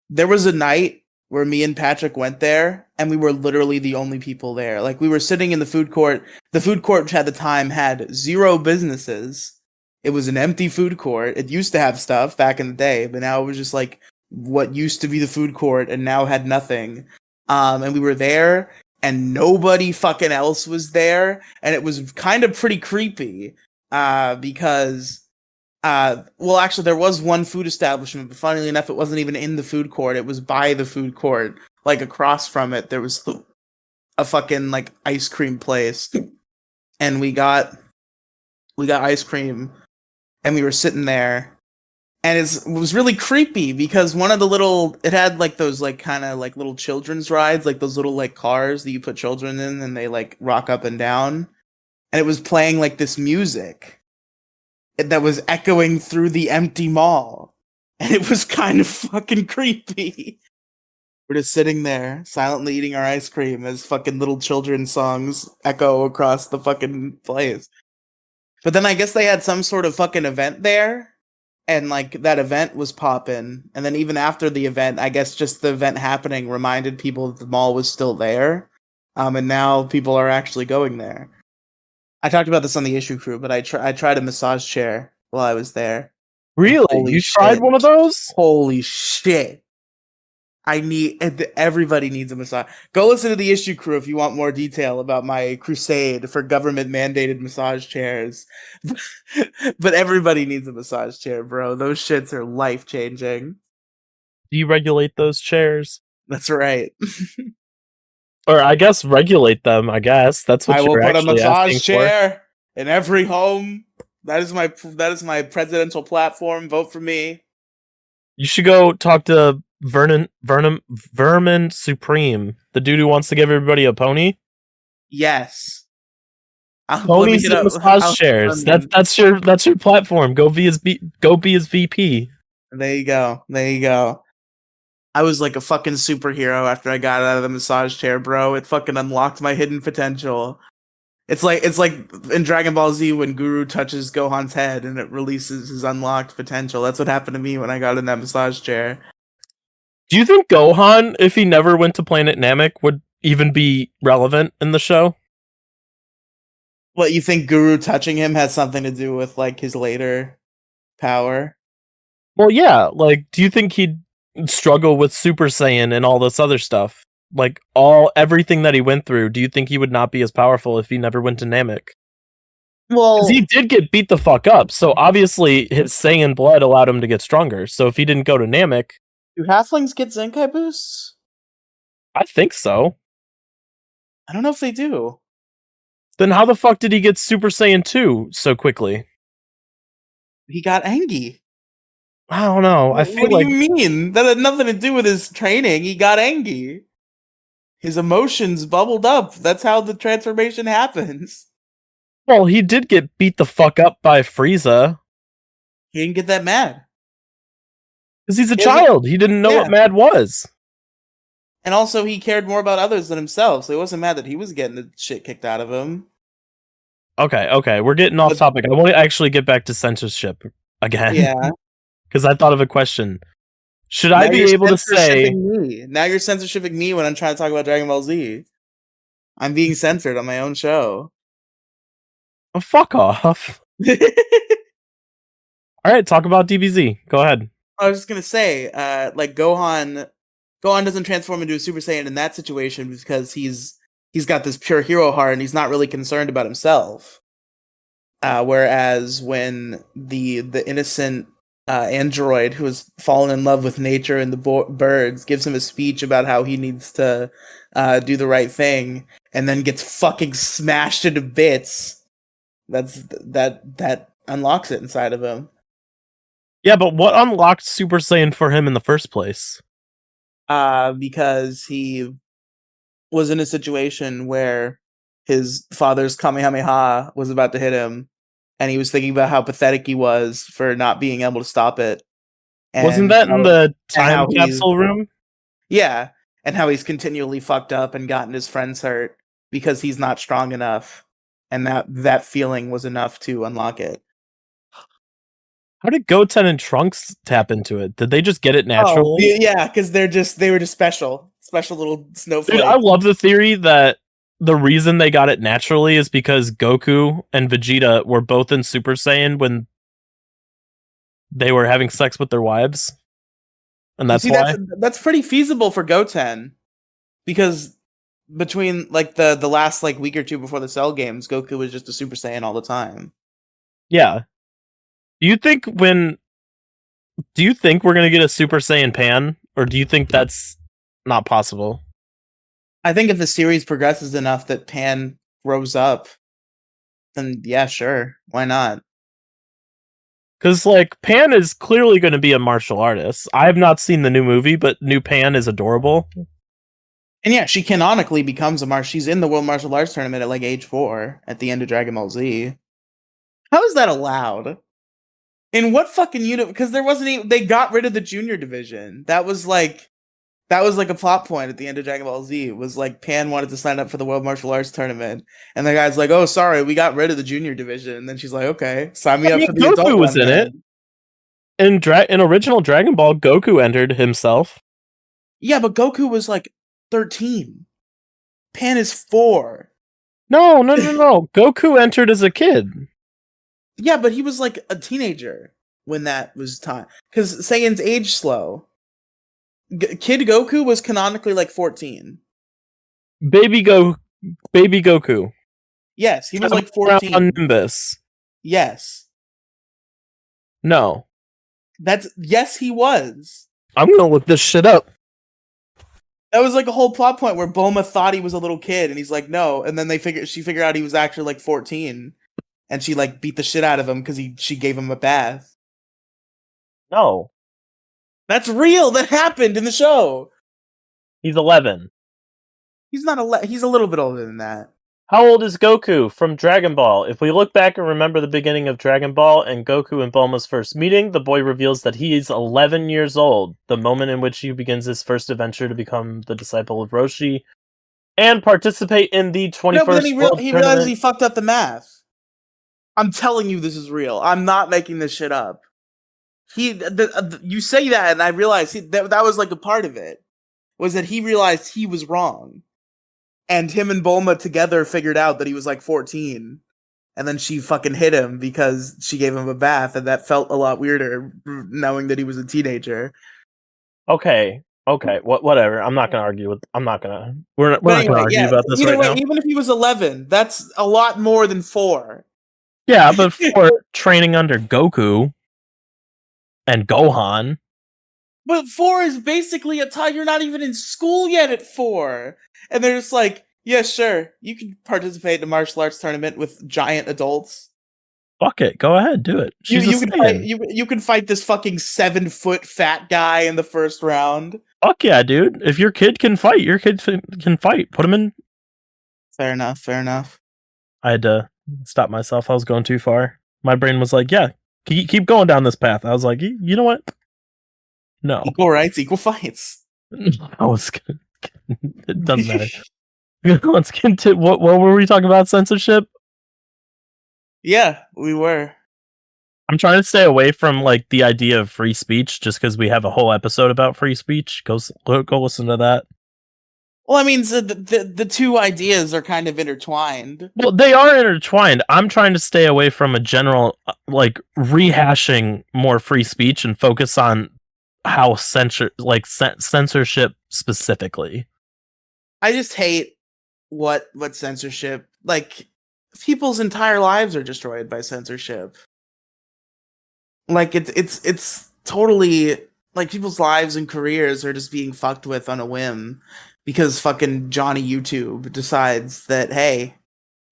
there was a night where me and Patrick went there, and we were literally the only people there. Like, we were sitting in the food court. The food court at the time had 0 businesses. It was an empty food court. It used to have stuff back in the day, but now it was just like what used to be the food court and now had nothing. And we were there, and nobody fucking else was there, and it was kind of pretty creepy. Because well, actually, there was one food establishment, but funnily enough, it wasn't even in the food court. It was by the food court. Like, across from it, there was a fucking, like, ice cream place. And we got ice cream, and we were sitting there. And it was really creepy, because one of the it had, like, those, like, kind of, like, little children's rides, like, those little, like, cars that you put children in, and they, like, rock up and down. And it was playing, like, this music that was echoing through the empty mall. And it was kind of fucking creepy. We're just sitting there, silently eating our ice cream as fucking little children's songs echo across the fucking place. But then I guess they had some sort of fucking event there, and like that event was popping. And then even after the event, I guess just the event happening reminded people that the mall was still there. And now people are actually going there. I talked about this on the issue crew, but I tried a massage chair while I was there. And Really? holy You tried shit. one of those? Holy shit. Everybody needs a massage. Go listen to the issue crew if you want more detail about my crusade for government mandated massage chairs. But everybody needs a massage chair, bro. Those shits are life changing. Deregulate those chairs. That's right. Or I guess regulate them, I guess. That's what I will you're put a actually asking massage for. chair in every home. That is my presidential platform. Vote for me. You should go talk to Vermin Supreme, the dude who wants to give everybody a pony. Yes. Let me Ponies hit and up. massage chairs. That's your platform. Go be his VP. There you go. There you go. I was like a fucking superhero after I got out of the massage chair, bro. It fucking unlocked my hidden potential. It's like in Dragon Ball Z when Guru touches Gohan's head and it releases his unlocked potential. That's what happened to me when I got in that massage chair. Do you think Gohan, if he never went to Planet Namek, would even be relevant in the show? What, you think Guru touching him has something to do with like his later power? Well, yeah. Like, do you think he'd struggle with Super Saiyan and all this other stuff? Like everything that he went through, do you think he would not be as powerful if he never went to Namek? Well, Because he did get beat the fuck up, so obviously his Saiyan blood allowed him to get stronger. So if he didn't go to Namek, do halflings get Zenkai boosts? I think so. I don't know if they do. Then how the fuck did he get Super Saiyan 2 so quickly? He got Angie. I don't know. I feel What do like you mean? That had nothing to do with his training. He got Angie. His emotions bubbled up. That's how the transformation happens. well, he did get beat the fuck up by Frieza. He didn't get that mad. Because he's a He doesn't- child. He didn't know Yeah. what mad was. And also, he cared more about others than himself, so he wasn't mad that he was getting the shit kicked out of him. Okay. We're getting off But- topic. I want to actually get back to censorship again. Yeah. Because I thought of a question. Should I be able to say... me. Now you're censorshiping me when I'm trying to talk about Dragon Ball Z. I'm being censored on my own show. Oh, fuck off. Alright, talk about DBZ. Go ahead. I was just gonna say, like Gohan doesn't transform into a Super Saiyan in that situation because he's got this pure hero heart and he's not really concerned about himself. Whereas when the innocent android who has fallen in love with nature and the birds gives him a speech about how he needs to do the right thing and then gets fucking smashed into bits, that unlocks it inside of him. Yeah, but what unlocked Super Saiyan for him in the first place? Because he was in a situation where his father's Kamehameha was about to hit him, and he was thinking about how pathetic he was for not being able to stop it. Wasn't that in the time capsule room? Yeah, and how he's continually fucked up and gotten his friends hurt because he's not strong enough, and that feeling was enough to unlock it. How did Goten and Trunks tap into it? Did they just get it naturally? Oh, yeah, because they were just special little snowflakes. Dude, I love the theory that the reason they got it naturally is because Goku and Vegeta were both in Super Saiyan when they were having sex with their wives. And that's why. That's pretty feasible for Goten. Because between like the last like week or two before the Cell games, Goku was just a Super Saiyan all the time. Yeah. Do you think we're gonna get a Super Saiyan Pan? Or do you think that's not possible? I think if the series progresses enough that Pan grows up, then yeah, sure. Why not? Because, like, Pan is clearly going to be a martial artist. I have not seen the new movie, but new Pan is adorable. And yeah, she canonically becomes she's in the World Martial Arts Tournament at like age 4 at the end of Dragon Ball Z. How is that allowed? In what fucking unit? Because there wasn't even, they got rid of the junior division. That was like That was like a plot point at the end of Dragon Ball Z. It was like Pan wanted to sign up for the World Martial Arts Tournament, and the guy's like, "Oh, sorry, we got rid of the junior division." And then she's like, "Okay, sign me I up mean, for the Goku adult was one in it. then." In original Dragon Ball, Goku entered himself. Yeah, but Goku was like 13. Pan is 4. No. Goku entered as a kid. Yeah, but he was like a teenager when that was time. Because Saiyans age slow. Kid Goku was canonically like 14. Baby Goku. Yes, he was like Around on 14. Nimbus. Yes. No. Yes, he was. I'm gonna look this shit up. That was like a whole plot point where Bulma thought he was a little kid and he's like, no. And then she figured out he was actually like 14. And she like beat the shit out of him because she gave him a bath. No. That's real. That happened in the show. He's 11. He's not he's a little bit older than that. How old is Goku from Dragon Ball? If we look back and remember the beginning of Dragon Ball and Goku and Bulma's first meeting, the boy reveals that he is 11 years old, the moment in which he begins his first adventure to become the disciple of Roshi and participate in the 21st No, but then World he realized Tournament. he fucked up the math. I'm telling you, this is real. I'm not making this shit up. You say that, and I realized that was like a part of it. Was that he realized he was wrong. And him and Bulma together figured out that he was like 14. And then she fucking hit him because she gave him a bath, and that felt a lot weirder, knowing that he was a teenager. Okay, whatever. I'm not gonna argue with. I'm not gonna. We're not But gonna anyway, argue yeah. about this Either right way, now. even if he was 11, that's a lot more than 4. Yeah, but for training under Goku and Gohan. But 4 is basically a time you're not even in school yet at 4. And they're just like, yeah, sure, you can participate in a martial arts tournament with giant adults. Fuck it, go ahead, do it. She's You can fight this fucking 7-foot fat guy in the first round. Fuck yeah, dude. If your kid can fight, your kid can fight. Put him in. Fair enough. I had to stop myself. I was going too far. My brain was like, yeah, keep going down this path. I was like, you know what? No. Equal rights, equal fights. I was gonna, it doesn't matter. Let's get into what were we talking about? Censorship? Yeah, we were. I'm trying to stay away from like the idea of free speech just because we have a whole episode about free speech. Go listen to that. Well, I mean, so the two ideas are kind of intertwined. Well, they are intertwined. I'm trying to stay away from a general like rehashing more free speech and focus on how censorship specifically. I just hate what censorship, like, people's entire lives are destroyed by censorship. Like it's totally like people's lives and careers are just being fucked with on a whim because fucking Johnny YouTube decides that, hey,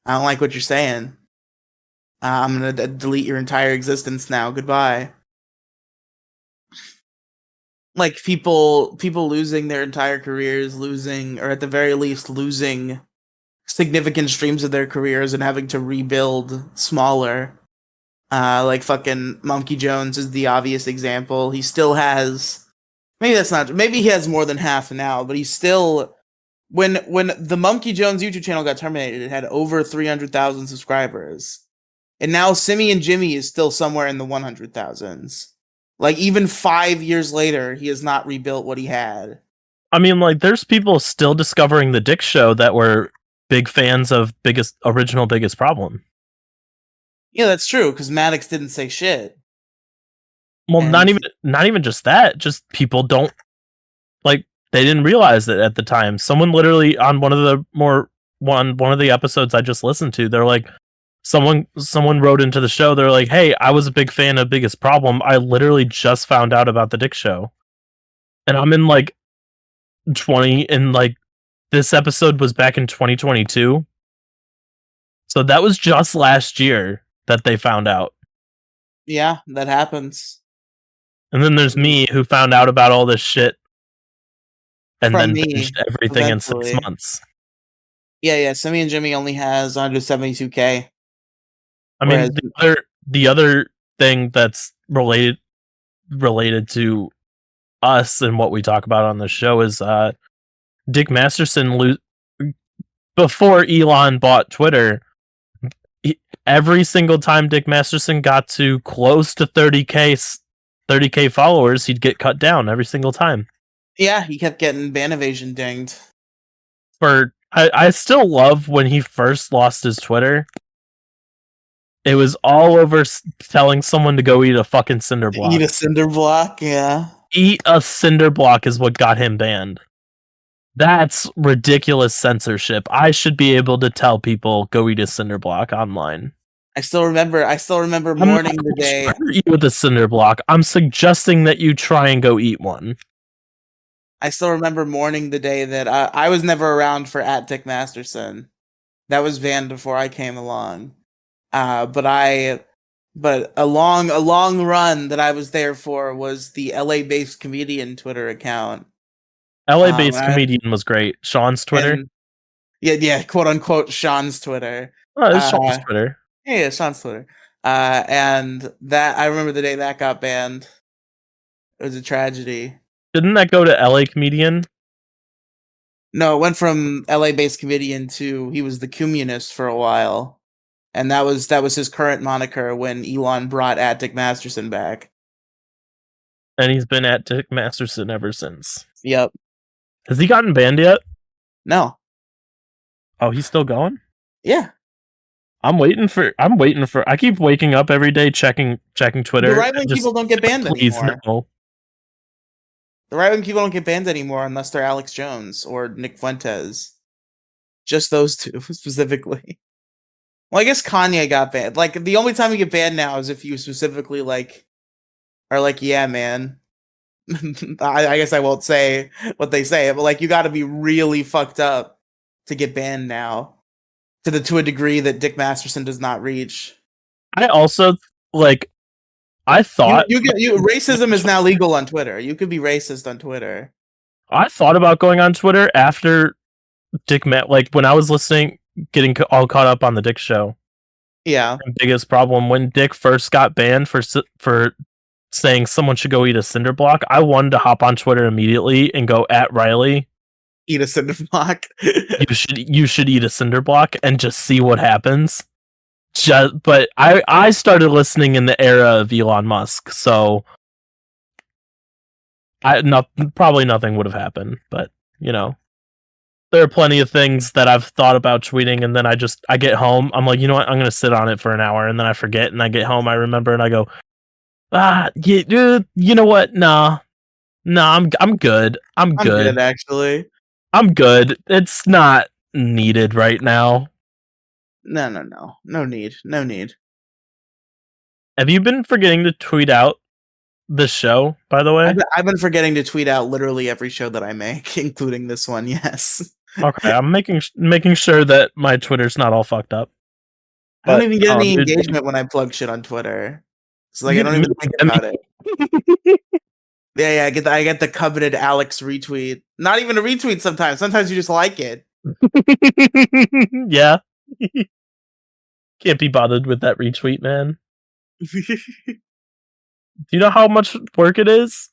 I don't like what you're saying. I'm gonna delete your entire existence now. Goodbye. Like people losing their entire careers, losing, or at the very least losing significant streams of their careers and having to rebuild smaller. Like fucking Monkey Jones is the obvious example. He still has, maybe he has more than half now, but he's still, when the Monkey Jones YouTube channel got terminated, it had over 300,000 subscribers. And now Simi and Jimmy is still somewhere in the 100,000s. Like, even 5 years later, he has not rebuilt what he had. I mean, like, there's people still discovering the Dick Show that were big fans of biggest problem. Yeah, that's true, because Maddox didn't say shit. Well, not even just that. Just people don't like. They didn't realize it at the time. Someone literally on one of the episodes I just listened to, they're like, someone wrote into the show. They're like, "Hey, I was a big fan of Biggest Problem. I literally just found out about the Dick Show, and I'm in like 20, and like this episode was back in 2022, so that was just last year that they found out." Yeah, that happens. And then there's me who found out about all this shit and From then me, finished everything eventually. in 6 months. Yeah, Simi and Jimmy only has 172K. I mean, the other thing that's related to us and what we talk about on the show is Dick Masterson before Elon bought Twitter. Every single time Dick Masterson got to close to 30k followers, he'd get cut down every single time. Yeah, he kept getting ban evasion dinged. I still love when he first lost his Twitter. It was all over telling someone to go eat a fucking cinder block. Eat a cinder block, yeah. Eat a cinder block is what got him banned. That's ridiculous censorship. I should be able to tell people go eat a cinder block online. I still remember mourning the day. Eat with a cinder block. I'm suggesting that you try and go eat one. I still remember mourning the day that I was never around for @Dick Masterson. That was banned before I came along. But a long run that I was there for was the LA-based comedian Twitter account. LA-based comedian was great. Sean's Twitter. Yeah, quote unquote Sean's Twitter. Oh, it's Sean's Twitter. Yeah, Sean's Twitter. And that I remember the day that got banned. It was a tragedy. Didn't that go to LA comedian? No, it went from LA-based comedian to he was the communist for a while. And that was his current moniker when Elon brought @Dick Masterson back. And he's been @Dick Masterson ever since. Yep. Has he gotten banned yet? No. Oh, he's still going? Yeah. I'm waiting for I keep waking up every day checking Twitter. The right-wing people don't get banned anymore. No. The right-wing people don't get banned anymore unless they're Alex Jones or Nick Fuentes. Just those two specifically. Well, I guess Kanye got banned. Like, the only time you get banned now is if you specifically, like, are like, yeah, man. I guess I won't say what they say, but, like, you gotta be really fucked up to get banned now. To a degree that Dick Masterson does not reach. I also, like, I thought... racism is now legal on Twitter. You could be racist on Twitter. I thought about going on Twitter after Dick when I was getting all caught up on the Dick show. Yeah. The biggest problem when Dick first got banned for saying someone should go eat a cinder block, I wanted to hop on Twitter immediately and go @Riely. Eat a cinder block. you should eat a cinder block and just see what happens. But I started listening in the era of Elon Musk, so probably nothing would have happened. But there are plenty of things that I've thought about tweeting, and then I get home, I'm like, you know what, I'm gonna sit on it for an hour, and then I forget, and I get home, I remember, and I go, you know what? Nah, I'm good. I'm good actually. I'm good. It's not needed right now. No need. Have you been forgetting to tweet out the show, by the way? I've been forgetting to tweet out literally every show that I make, including this one, yes. Okay, I'm making sure that my Twitter's not all fucked up. I don't even get any engagement when I plug shit on Twitter. It's like I don't even think about it. Yeah, I get the coveted Alex retweet. Not even a retweet sometimes. Sometimes you just like it. Yeah. Can't be bothered with that retweet, man. Do you know how much work it is?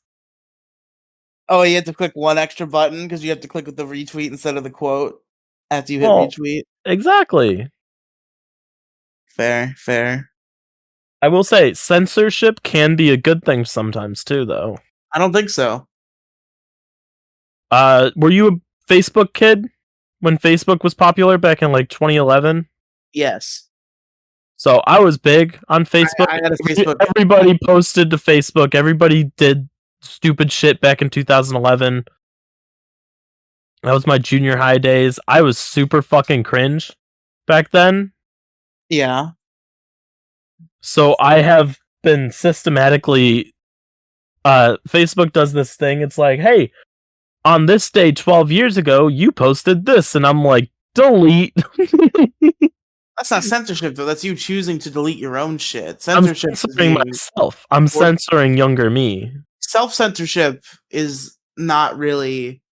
Oh, you have to click one extra button because you have to click with the retweet instead of the quote after you hit retweet. Exactly. Fair. I will say, censorship can be a good thing sometimes too, though. I don't think so. Were you a Facebook kid when Facebook was popular back in like 2011? Yes. So I was big on Facebook. I had a Facebook. Everybody posted to Facebook. Everybody did stupid shit back in 2011. That was my junior high days. I was super fucking cringe back then. Yeah. So I have been systematically... Facebook does this thing. It's like, hey, on this day 12 years ago, you posted this. And I'm like, delete. That's not censorship, though. That's you choosing to delete your own shit. Censorship I'm censoring myself. I'm censoring younger me. Self-censorship is not really...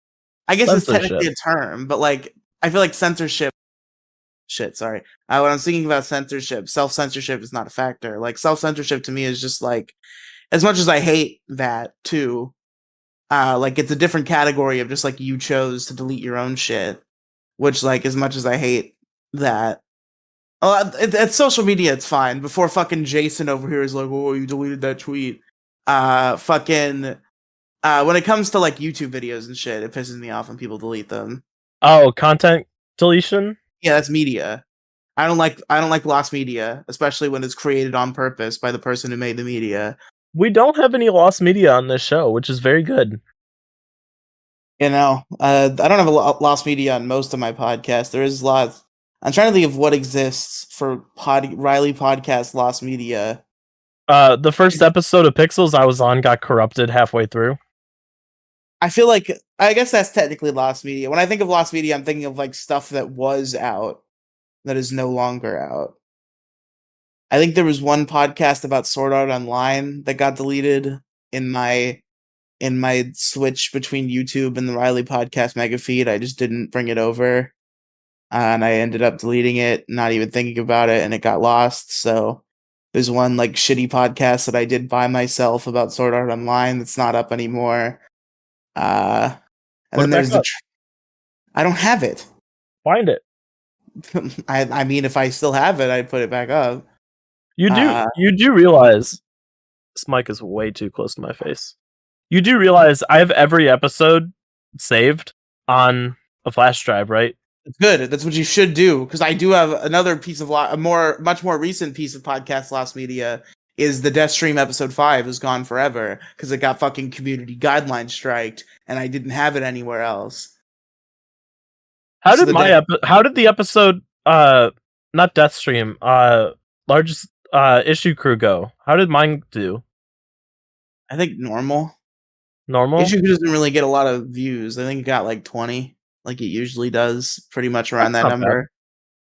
I guess it's technically a term, but like, I feel like censorship... Shit, sorry. When I'm thinking about censorship, self-censorship is not a factor. Like, self-censorship to me is just like... As much as I hate that, too, Like it's a different category of just like you chose to delete your own shit, which like as much as I hate that. At social media, it's fine. Before fucking Jason over here is like, oh, you deleted that tweet. Fucking when it comes to like YouTube videos and shit, it pisses me off when people delete them. Oh, content deletion? Yeah, that's media. I don't like lost media, especially when it's created on purpose by the person who made the media. We don't have any lost media on this show, which is very good. You know, I don't have lost media on most of my podcasts. There is lots. I'm trying to think of what exists for Riely podcast lost media. The first episode of Pixels I was on got corrupted halfway through. I feel like I guess that's technically lost media. When I think of lost media, I'm thinking of like stuff that was out that is no longer out. I think there was one podcast about Sword Art Online that got deleted in my switch between YouTube and the Riely podcast mega feed. I just didn't bring it over, and I ended up deleting it, not even thinking about it, and it got lost. So there's one like shitty podcast that I did by myself about Sword Art Online that's not up anymore. And Put then it back there's up. I don't have it. Find it. I mean, if I still have it, I'd put it back up. You do realize this mic is way too close to my face. You do realize I have every episode saved on a flash drive, right? It's good. That's what you should do, because I do have another piece of much more recent piece of podcast lost media. Is the Death Stream episode 5 is gone forever because it got fucking community guidelines striked, and I didn't have it anywhere else. How So did how did the episode not Deathstream, largest issue crew go? How did mine do? I think normal. Normal? Issue doesn't really get a lot of views. I think it got like 20, like it usually does, pretty much around That's that not bad. number.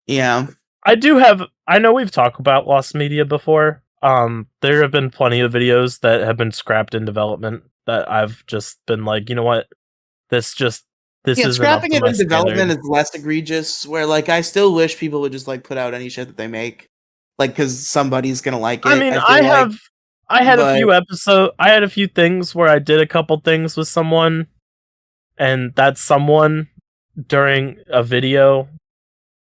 Yeah. I know we've talked about lost media before. There have been plenty of videos that have been scrapped in development that I've just been like, you know what? This isn't up Scrapping to it my in development standard. is less egregious. Where like I still wish people would just like put out any shit that they make, like because somebody's gonna like I it. mean, I feel like, I had but a few things where I did a couple things with someone, and that someone during a video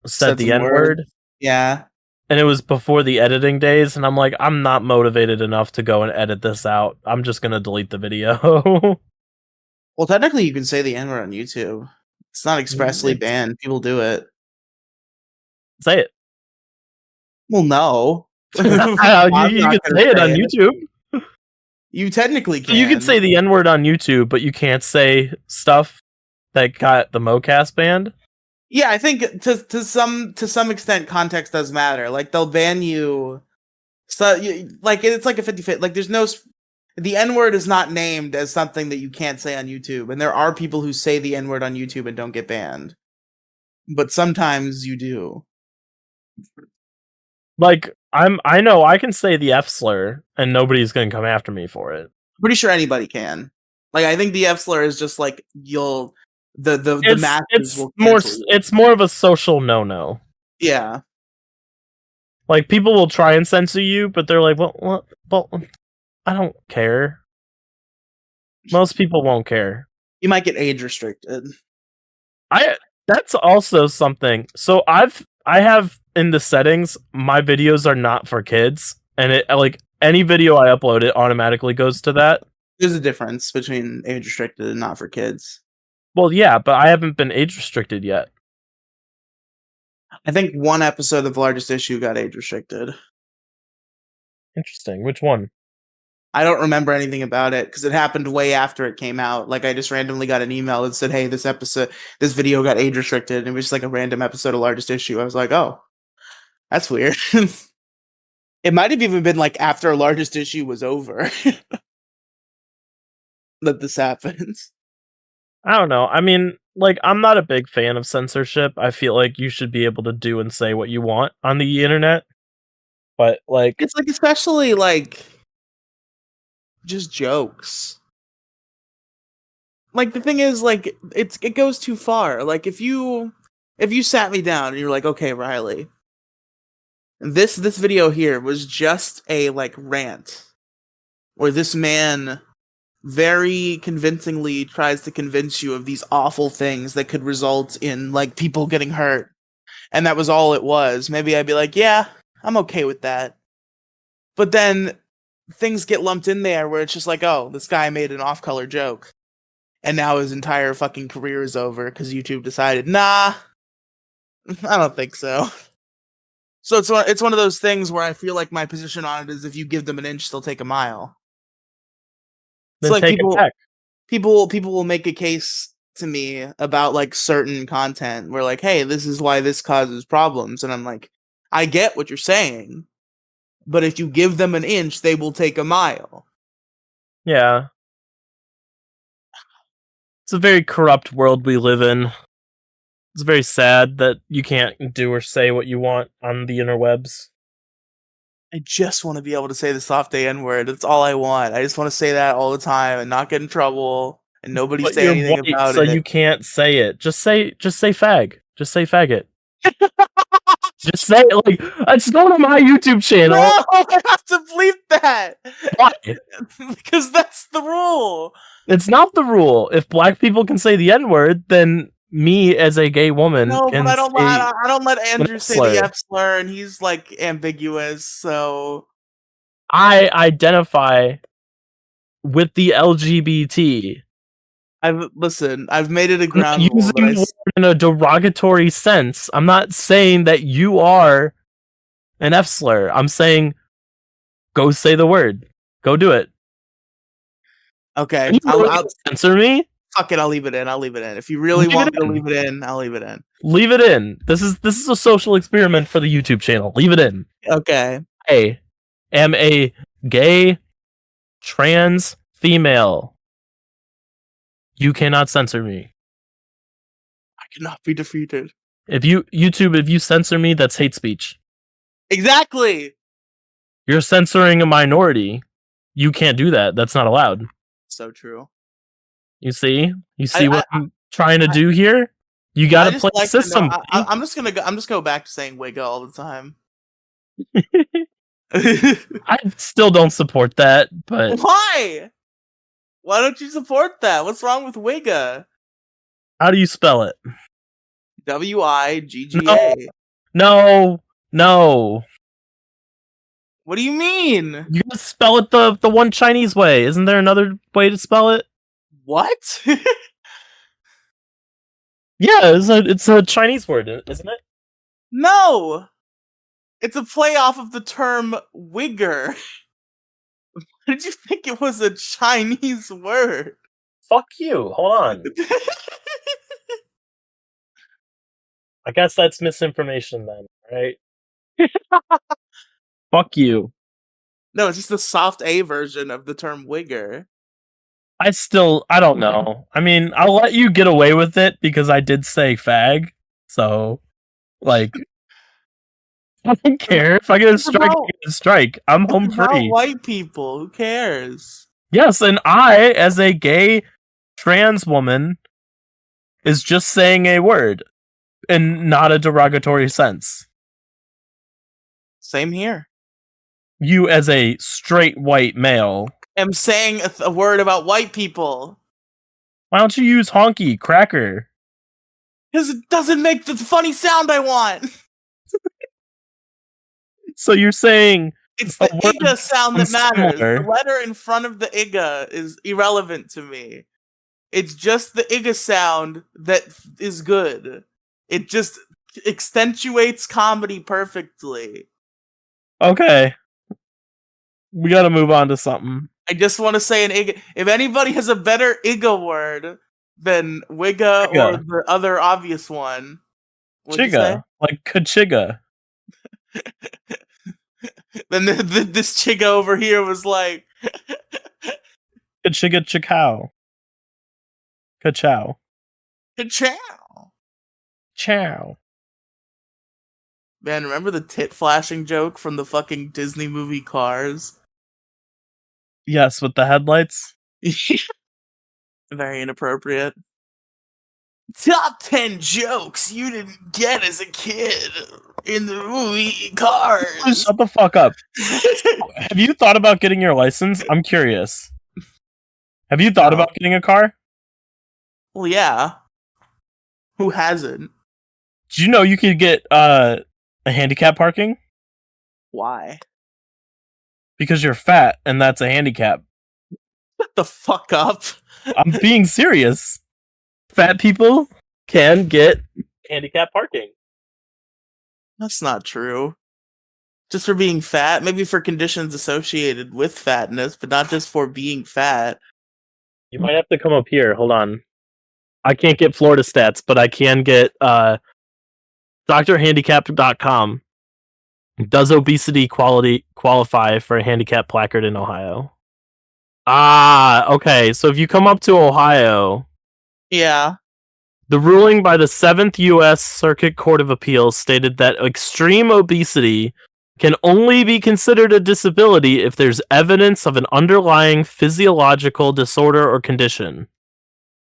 said said the some N-word, words. Yeah. and it was before the editing days, and I'm like, I'm not motivated enough to go and edit this out. I'm just gonna delete the video. Well, technically, you can say the N word on YouTube. It's not expressly It's- banned. People do it. Say it. Well, no. you I'm you not can gonna say it on say it. YouTube. You technically So you can can. say the N-word on YouTube, but you can't say stuff that got the Moecast banned. Yeah, I think to some extent, context does matter. Like they'll ban you. So like it's like a 50-50. Like there's no. The N word is not named as something that you can't say on YouTube, and there are people who say the N word on YouTube and don't get banned. But sometimes you do. Like I know I can say the F slur and nobody's gonna come after me for it. Pretty sure anybody can. Like I think the F slur is just like the masses will cancel you. It's more of a social no. Yeah. Like people will try and censor you, but they're like, well, I don't care. Most people won't care. You might get age restricted. That's also something. So I have in the settings, my videos are not for kids, and it like any video I upload, it automatically goes to that. There's a difference between age restricted and not for kids. Well, yeah, but I haven't been age restricted yet. I think one episode of the largest issue got age restricted. Interesting. Which one? I don't remember anything about it because it happened way after it came out. Like I just randomly got an email that said, "Hey, this video got age restricted," and it was just like a random episode of largest issue. I was like, "Oh, that's weird." It might have even been like after largest issue was over that this happens. I don't know. I mean, like, I'm not a big fan of censorship. I feel like you should be able to do and say what you want on the internet. But like, It's like especially like just jokes. Like the thing is, like it goes too far. Like if you sat me down and you're like, okay, Riely, this video here was just a like rant where this man very convincingly tries to convince you of these awful things that could result in like people getting hurt, and that was all it was, maybe I'd be like, yeah, I'm okay with that. But then things get lumped in there where it's just like, oh, this guy made an off-color joke, and now his entire fucking career is over because YouTube decided, nah, I don't think so. So it's one of those things where I feel like my position on it is, if you give them an inch, they'll take a mile. It's Then like take it back. people will make a case to me about like certain content where like, hey, this is why this causes problems, and I'm like, I get what you're saying, but if you give them an inch, they will take a mile. Yeah. It's a very corrupt world we live in. It's very sad that you can't do or say what you want on the interwebs. I just want to be able to say the soft A N word. That's all I want. I just want to say that all the time and not get in trouble and nobody But say you're anything white, about so it. you can't say it. Just say fag. Just say faggot. Just say it. Like, it's going on my YouTube channel. No, I have to bleep that. Why? Because that's the rule. It's not the rule. If black people can say the N-word, then me as a gay woman No, can but say I don't let an Andrew F say the slur. F slur, and he's like ambiguous. So I identify with the LGBT. I've made it a I'm ground not rule using that the word in a derogatory sense. I'm not saying that you are an F slur. I'm saying go say the word. Go do it. Are okay. you really gonna censor me? Fuck it. I'll leave it in. I'll leave it in. If you really Leave want it me to in. leave it in, I'll leave it in. Leave it in. This is a social experiment for the YouTube channel. Leave it in. Okay. I am a gay trans female. You cannot censor me. I cannot be defeated. If you censor me, that's hate speech. Exactly. You're censoring a minority. You can't do that. That's not allowed. So true. You see? You I see what I'm trying to do here? You I gotta just play the like to know. system. I'm just gonna go back to saying Wigga all the time. I still don't support that, but Why? Why don't you support that? What's wrong with Wigga? how do you spell it? WIGGA. No. What do you mean? You gotta spell it the one Chinese way. Isn't there another way to spell it? What? Yeah, it's a Chinese word, isn't it? No. It's a play off of the term wigger. Why did you think it was a Chinese word? Fuck you. Hold on. I guess that's misinformation then, right? Fuck you. No, it's just the soft A version of the term wigger. I don't know. I mean, I'll let you get away with it because I did say fag. So, like, I don't care. If I get a strike, I get a strike. I'm home It's about free. white people. Who cares? Yes, and I, as a gay trans woman, is just saying a word in not a derogatory sense. Same here. You, as a straight white male, I'm saying a word about white people. why don't you use honky cracker? Because it doesn't make the funny sound I want. So you're saying It's the IGA sound that matters. similar. The letter in front of the IGA is irrelevant to me. It's just the IGA sound that is good. It just accentuates comedy perfectly. Okay. We gotta move on to something. I just want to say an IGA. If anybody has a better IGA word than Wigga or the other obvious one, what'd you say? Like Kachiga. Then this chigga over here was like Kachiga Chikow. Kachow. Ka-chow. Chow. Man, remember the tit flashing joke from the fucking Disney movie Cars? Yes, with the headlights. Very inappropriate. Top 10 jokes you didn't get as a kid in the movie Cars. Shut the fuck up. Have you thought about getting your license? I'm curious. Have you thought about getting a car? Well, yeah. Who hasn't? Did you know you could get a handicap parking? Why? Because you're fat and that's a handicap. Shut the fuck up. I'm being serious. Fat people can get handicap parking. That's not true. Just for being fat, maybe for conditions associated with fatness, but not just for being fat. You might have to come up here. Hold on. I can't get Florida stats, but I can get drhandicap.com. Does obesity qualify for a handicap placard in Ohio? Ah, okay. So if you come up to Ohio, Yeah. the ruling by the 7th U.S. Circuit Court of Appeals stated that extreme obesity can only be considered a disability if there's evidence of an underlying physiological disorder or condition.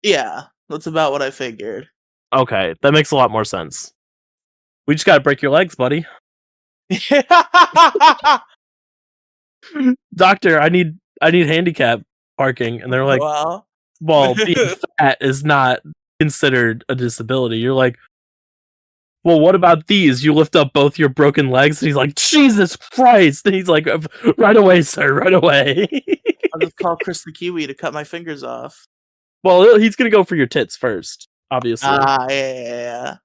Yeah. That's about what I figured. Okay, that makes a lot more sense. We just gotta break your legs, buddy. Doctor, I need handicap parking. And they're like, Well. well, being fat is not considered a disability. You're like, well, what about these? You lift up both your broken legs, and he's like, Jesus Christ! And he's like, right away, sir, right away. I'll just call Chris the Kiwi to cut my fingers off. Well, he's gonna go for your tits first, obviously. Yeah.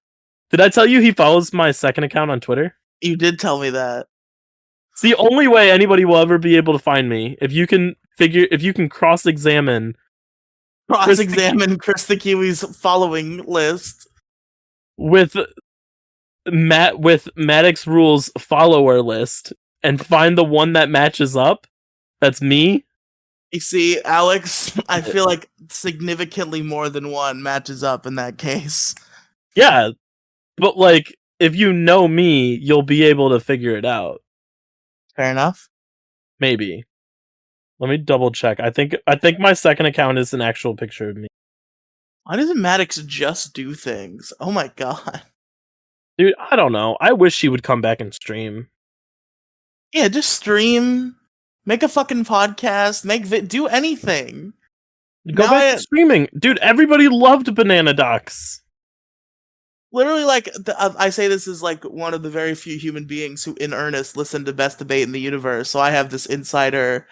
Did I tell you he follows my second account on Twitter? You did tell me that. It's the only way anybody will ever be able to find me. If you can cross-examine Chris the Kiwi's following list. with Maddox Rules follower list and find the one that matches up, that's me. You see, Alex, I feel like significantly more than one matches up in that case. Yeah, but like, if you know me, you'll be able to figure it out. Fair enough. Maybe. Let me double check. I think my second account is an actual picture of me. Why doesn't Maddox just do things? Oh my god. Dude, I don't know. I wish she would come back and stream. Yeah, just stream. Make a fucking podcast. Do anything. Go Now back to streaming. Dude, everybody loved Banana Ducks. Literally, like, I say this is like one of the very few human beings who, in earnest, listen to Best Debate in the Universe. So I have this insider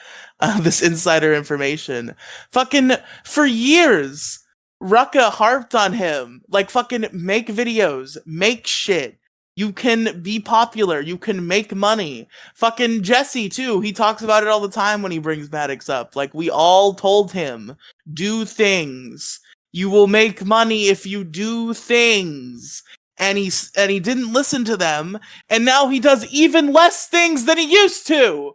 information. Fucking for years, Rucka harped on him. Like, fucking make videos, make shit. You can be popular. You can make money. Fucking Jesse too. He talks about it all the time when he brings Maddox up. Like, we all told him, do things. You will make money if you do things. And he didn't listen to them, and now he does even less things than he used to.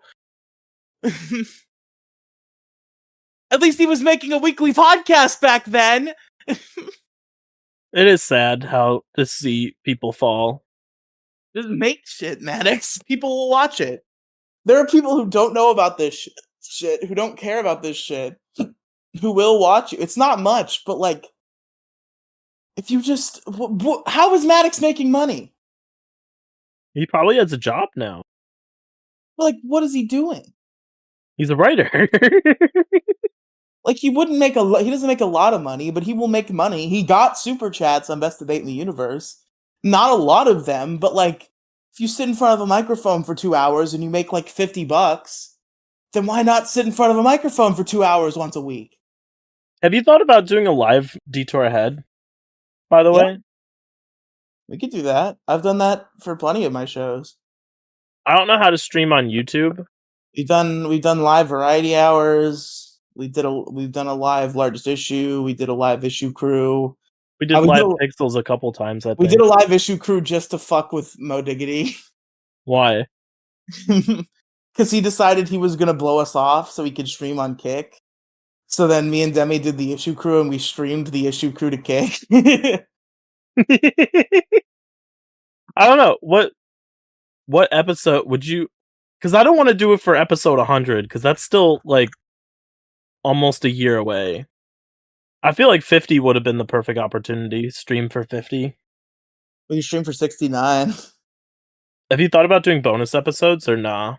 At least he was making a weekly podcast back then. It is sad how to see people fall. Just make shit, Maddox. People will watch it. There are people who don't know about this shit, who don't care about this shit, who will watch you. It's not much, but like, if you just, how is Maddox making money? He probably has a job now. Like, what is he doing? He's a writer. Like, he wouldn't make he doesn't make a lot of money, but he will make money. He got super chats on Best Debate in the Universe. Not a lot of them, but like, if you sit in front of a microphone for 2 hours and you make like $50, then why not sit in front of a microphone for 2 hours once a week? Have you thought about doing a live Detour ahead? By the way, we could do that. I've done that for plenty of my shows. I don't know how to stream on YouTube. We've done live variety hours. We've done a live largest issue. We did a live issue crew. We did live Pixels a couple times. We did a live issue crew just to fuck with Mo Diggity. Why? Because he decided he was gonna blow us off so he could stream on Kick. So then me and Demi did the issue crew and we streamed the issue crew to Kick. I don't know what episode would you? Because I don't want to do it for episode 100 because that's still like almost a year away. I feel like 50 would have been the perfect opportunity. Stream for 50. We can stream for 69. Have you thought about doing bonus episodes or nah?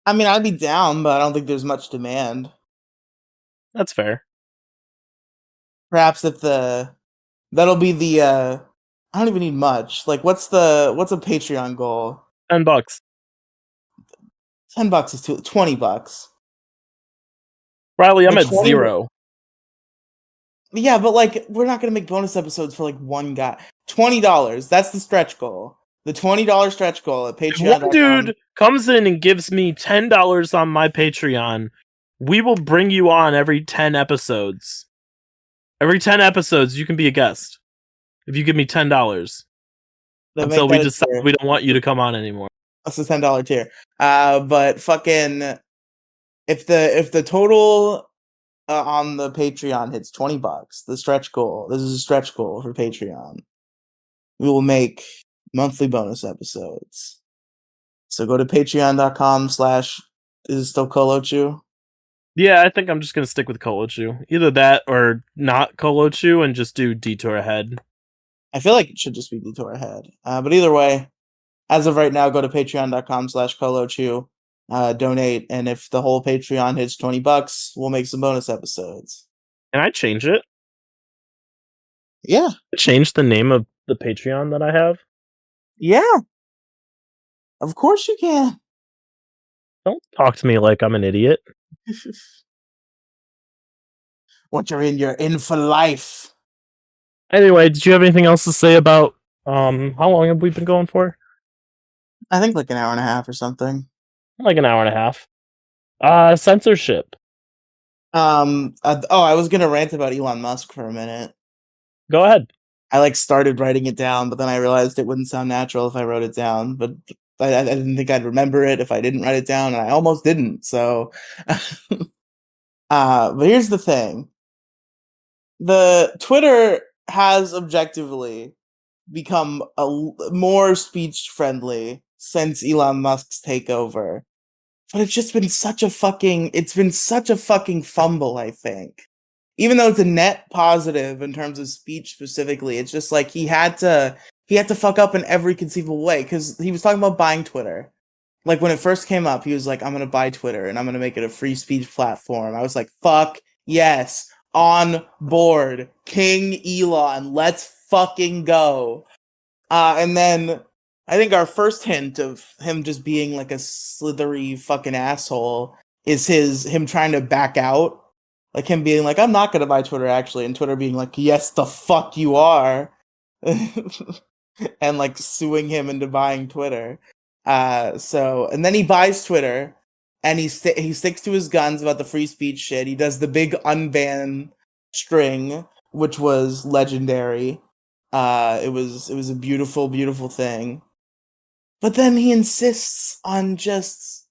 I mean, I'd be down, but I don't think there's much demand. That's fair. Perhaps if that'll be the I don't even need much. Like what's a Patreon goal? $10. $10 is $20. Riely, I'm The at 20 0. Yeah, but like we're not gonna make bonus episodes for like one guy. $20. That's the stretch goal. The $20 stretch goal at If one patreon.com. dude comes in and gives me $10 on my Patreon, we will bring you on every 10 episodes. Every 10 episodes, you can be a guest. If you give me $10. They'll Until make we that a decide tier. we don't want you to come on anymore. That's the $10 tier. But fucking if the total on the Patreon hits $20, the stretch goal. This is a stretch goal for Patreon. We will make monthly bonus episodes. So go to patreon.com/ is it still Kolochu? Yeah, I think I'm just gonna stick with Kolochu. Either that or not Kolochu and just do Detour ahead. I feel like it should just be Detour ahead. But either way, as of right now, go to patreon.com/ Kolochu, donate, and if the whole Patreon hits $20, we'll make some bonus episodes. Can I change it? Yeah. Change the name of the Patreon that I have? Yeah. Of course you can. Don't talk to me like I'm an idiot. Once you're in for life. Anyway, did you have anything else to say about how long have we been going for? I think like an hour and a half or something. Like an hour and a half. Censorship. I was gonna rant about Elon Musk for a minute. Go ahead. I like started writing it down, but then I realized it wouldn't sound natural if I wrote it down. But I didn't think I'd remember it if I didn't write it down, and I almost didn't. So, but here's the thing: the Twitter has objectively become more speech friendly since Elon Musk's takeover. But it's been such a fucking fumble, I think. Even though it's a net positive in terms of speech specifically, it's just like he had to fuck up in every conceivable way because he was talking about buying Twitter. Like when it first came up, he was like, "I'm gonna buy Twitter and I'm gonna make it a free speech platform." I was like, "Fuck yes, on board, King Elon, let's fucking go." And then I think our first hint of him just being like a slithery fucking asshole is him trying to back out. Like him being like, I'm not gonna buy Twitter actually, and Twitter being like, yes, the fuck you are. And like suing him into buying Twitter. And then he buys Twitter and he sticks to his guns about the free speech shit. He does the big unban string, which was legendary. It was a beautiful, beautiful thing. But then he insists on just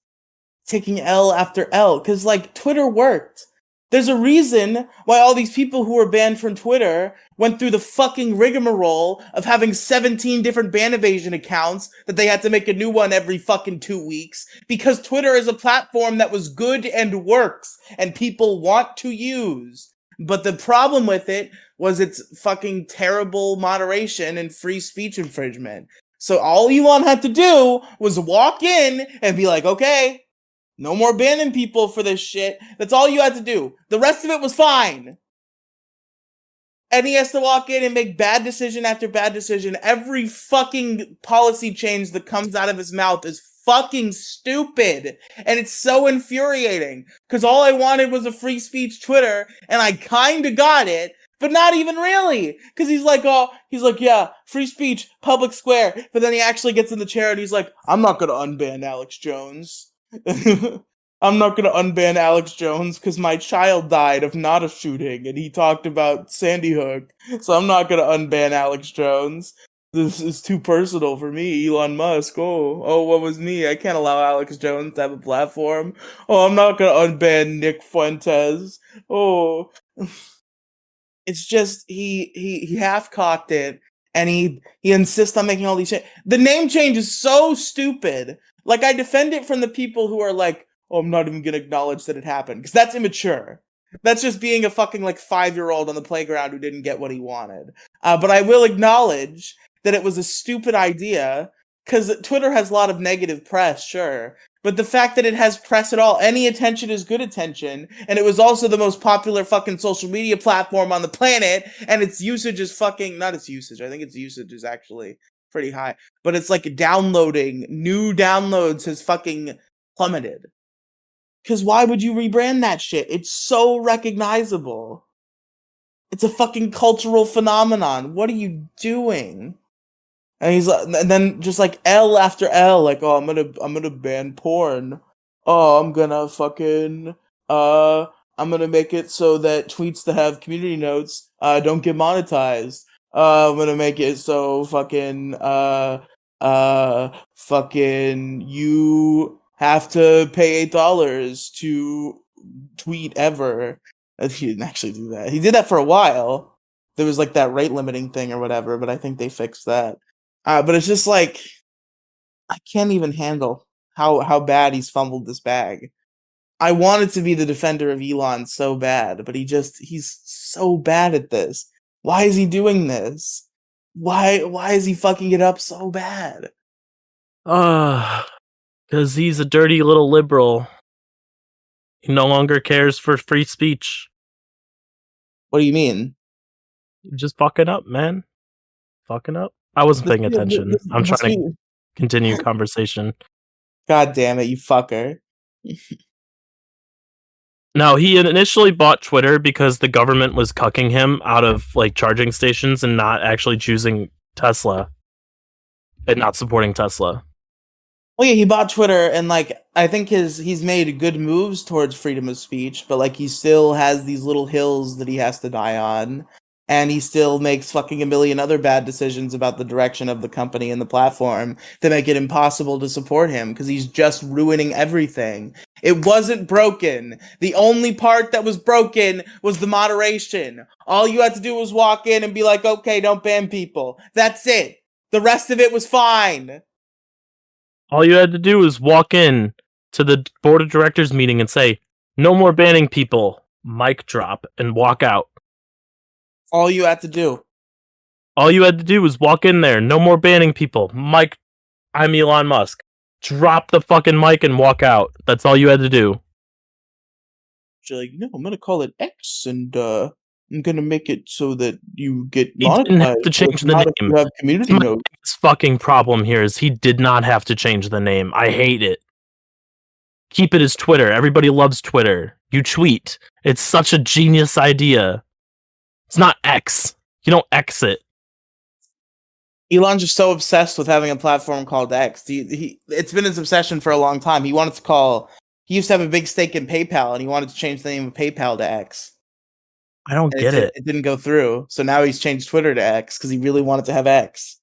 taking L after L because like Twitter worked. There's a reason why all these people who were banned from Twitter went through the fucking rigmarole of having 17 different ban evasion accounts that they had to make a new one every fucking 2 weeks because Twitter is a platform that was good and works and people want to use. But the problem with it was its fucking terrible moderation and free speech infringement. So all Elon had to do was walk in and be like, okay, no more banning people for this shit. That's all you had to do. The rest of it was fine. And he has to walk in and make bad decision after bad decision. Every fucking policy change that comes out of his mouth is fucking stupid. And it's so infuriating. Because all I wanted was a free speech Twitter, and I kinda got it, but not even really. Because he's like, yeah, free speech, public square. But then he actually gets in the chair and he's like, I'm not gonna unban Alex Jones. I'm not gonna unban Alex Jones because my child died of not a shooting, and he talked about Sandy Hook. So I'm not gonna unban Alex Jones. This is too personal for me, Elon Musk. Oh, what was me? I can't allow Alex Jones to have a platform. Oh, I'm not gonna unban Nick Fuentes. Oh, it's just he half cocked it, and he insists on making all these changes. The name change is so stupid. Like I defend it from the people who are like, oh, I'm not even gonna acknowledge that it happened because that's immature. That's just being a fucking like 5-year-old on the playground who didn't get what he wanted. But I will acknowledge that it was a stupid idea because Twitter has a lot of negative press, sure. But the fact that it has press at all, any attention is good attention, and it was also the most popular fucking social media platform on the planet, and its usage is fucking, not its usage, I think its usage is actually pretty high, but it's like downloading, new downloads has fucking plummeted. Because why would you rebrand that shit? It's so recognizable. It's a fucking cultural phenomenon. What are you doing? And he's like, and then just like L after L, like, oh, I'm gonna ban porn. Oh, I'm gonna make it so that tweets that have community notes, don't get monetized. I'm gonna make it so fucking you have to pay $8 to tweet ever. He didn't actually do that. He did that for a while. There was like that rate limiting thing or whatever, but I think they fixed that. But it's just like I can't even handle how bad he's fumbled this bag. I wanted to be the defender of Elon so bad, but he's so bad at this. Why is he doing this? Why is he fucking it up so bad? Because he's a dirty little liberal. He no longer cares for free speech. What do you mean? You're just fucking up, man. Fucking up. I wasn't paying attention. I'm trying to continue conversation. God damn it, you fucker. No, he initially bought Twitter because the government was cucking him out of like charging stations and not actually choosing Tesla and not supporting Tesla. Well, yeah, he bought Twitter, and like I think he's made good moves towards freedom of speech, but like he still has these little hills that he has to die on, and he still makes fucking a million other bad decisions about the direction of the company and the platform that make it impossible to support him because he's just ruining everything. It wasn't broken. The only part that was broken was the moderation. All you had to do was walk in and be like, okay, don't ban people. That's it. The rest of it was fine. All you had to do was walk in to the board of directors meeting and say, no more banning people, mic drop, and walk out. All you had to do. All you had to do was walk in there, no more banning people, mic, I'm Elon Musk. Drop the fucking mic and walk out. That's all you had to do. You're like, no, I'm gonna call it X, and I'm gonna make it so that you get He monetized. didn't have to change the Not if name. you have community notes. This fucking problem here is he did not have to change the name. I hate it. Keep it as Twitter. Everybody loves Twitter. You tweet. It's such a genius idea. It's not X. You don't X it. Elon's just so obsessed with having a platform called X. It's been his obsession for a long time. He used to have a big stake in PayPal, and he wanted to change the name of PayPal to X. I don't get it. It didn't go through, so now he's changed Twitter to X because he really wanted to have X.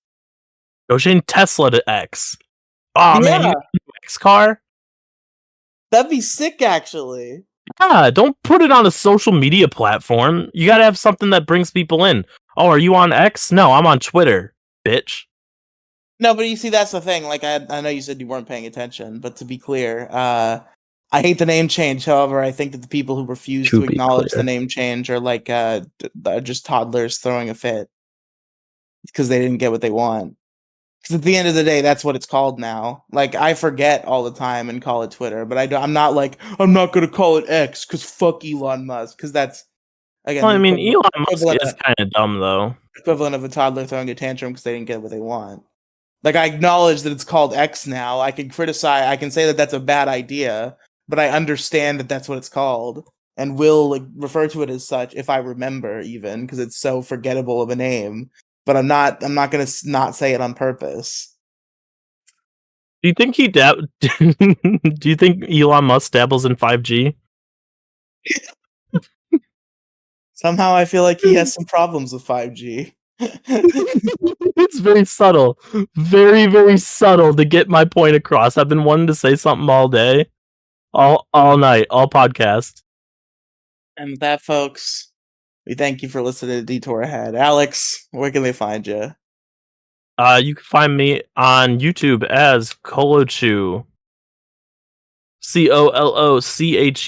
Go change Tesla to X. Oh Yeah. man, you X car? That'd be sick, actually. Yeah, don't put it on a social media platform. You gotta have something that brings people in. Oh, are you on X? No, I'm on Twitter, bitch. No, but you see, that's the thing. Like, I know you said you weren't paying attention, but to be clear, I hate the name change. However, I think that the people who refuse to acknowledge the name change are like just toddlers throwing a fit because they didn't get what they want. Because at the end of the day, that's what it's called now. Like, I forget all the time and call it Twitter, but I'm not like, I'm not going to call it X because fuck Elon Musk. Because that's, again, well, I mean, Elon Musk is kind of dumb, though. Equivalent of a toddler throwing a tantrum because they didn't get what they want. Like, I acknowledge that it's called X now. I can criticize, I can say that that's a bad idea, but I understand that that's what it's called and will like refer to it as such if I remember, even because it's so forgettable of a name. But I'm not going to not say it on purpose. Do you think do you think Elon Musk dabbles in 5G? Somehow I feel like he has some problems with 5G. It's very subtle. Very, very subtle to get my point across. I've been wanting to say something all day. All night, all podcast. And with that, folks, we thank you for listening to Detour Ahead. Alex, where can they find you? You can find me on YouTube as Colochu. COLOCHU.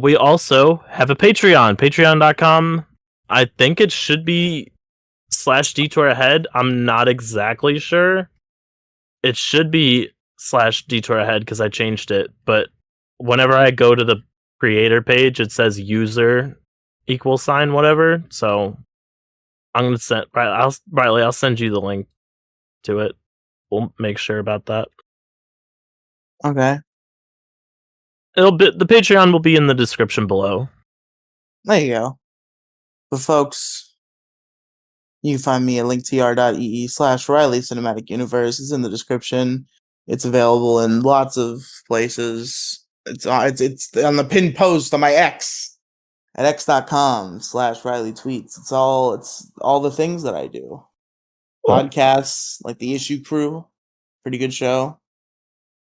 We also have a Patreon, patreon.com. I think it should be /Detour Ahead. I'm not exactly sure. It should be /Detour Ahead because I changed it, but whenever I go to the creator page, it says user =, whatever. So I'm gonna send Riley. I'll send you the link to it. We'll make sure about that. Okay. The Patreon will be in the description below. There you go. But folks, you can find me at linktr.ee/Riely Cinematic Universe. It's in the description. It's available in lots of places. It's on the pinned post on my X at x.com/Riely Tweets. It's all the things that I do. Cool. Podcasts like the Issue Crew, pretty good show.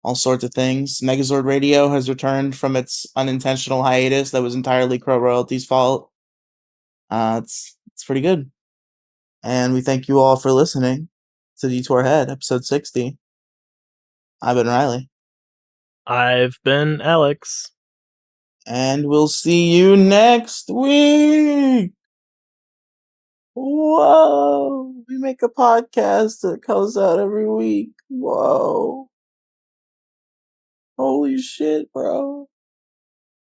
All sorts of things. Megazord Radio has returned from its unintentional hiatus that was entirely Crow Royalty's fault. It's pretty good. And we thank you all for listening to Detour Ahead, episode 60. I've been Riley. I've been Alex. And we'll see you next week. Whoa. We make a podcast that comes out every week. Whoa. Holy shit, bro.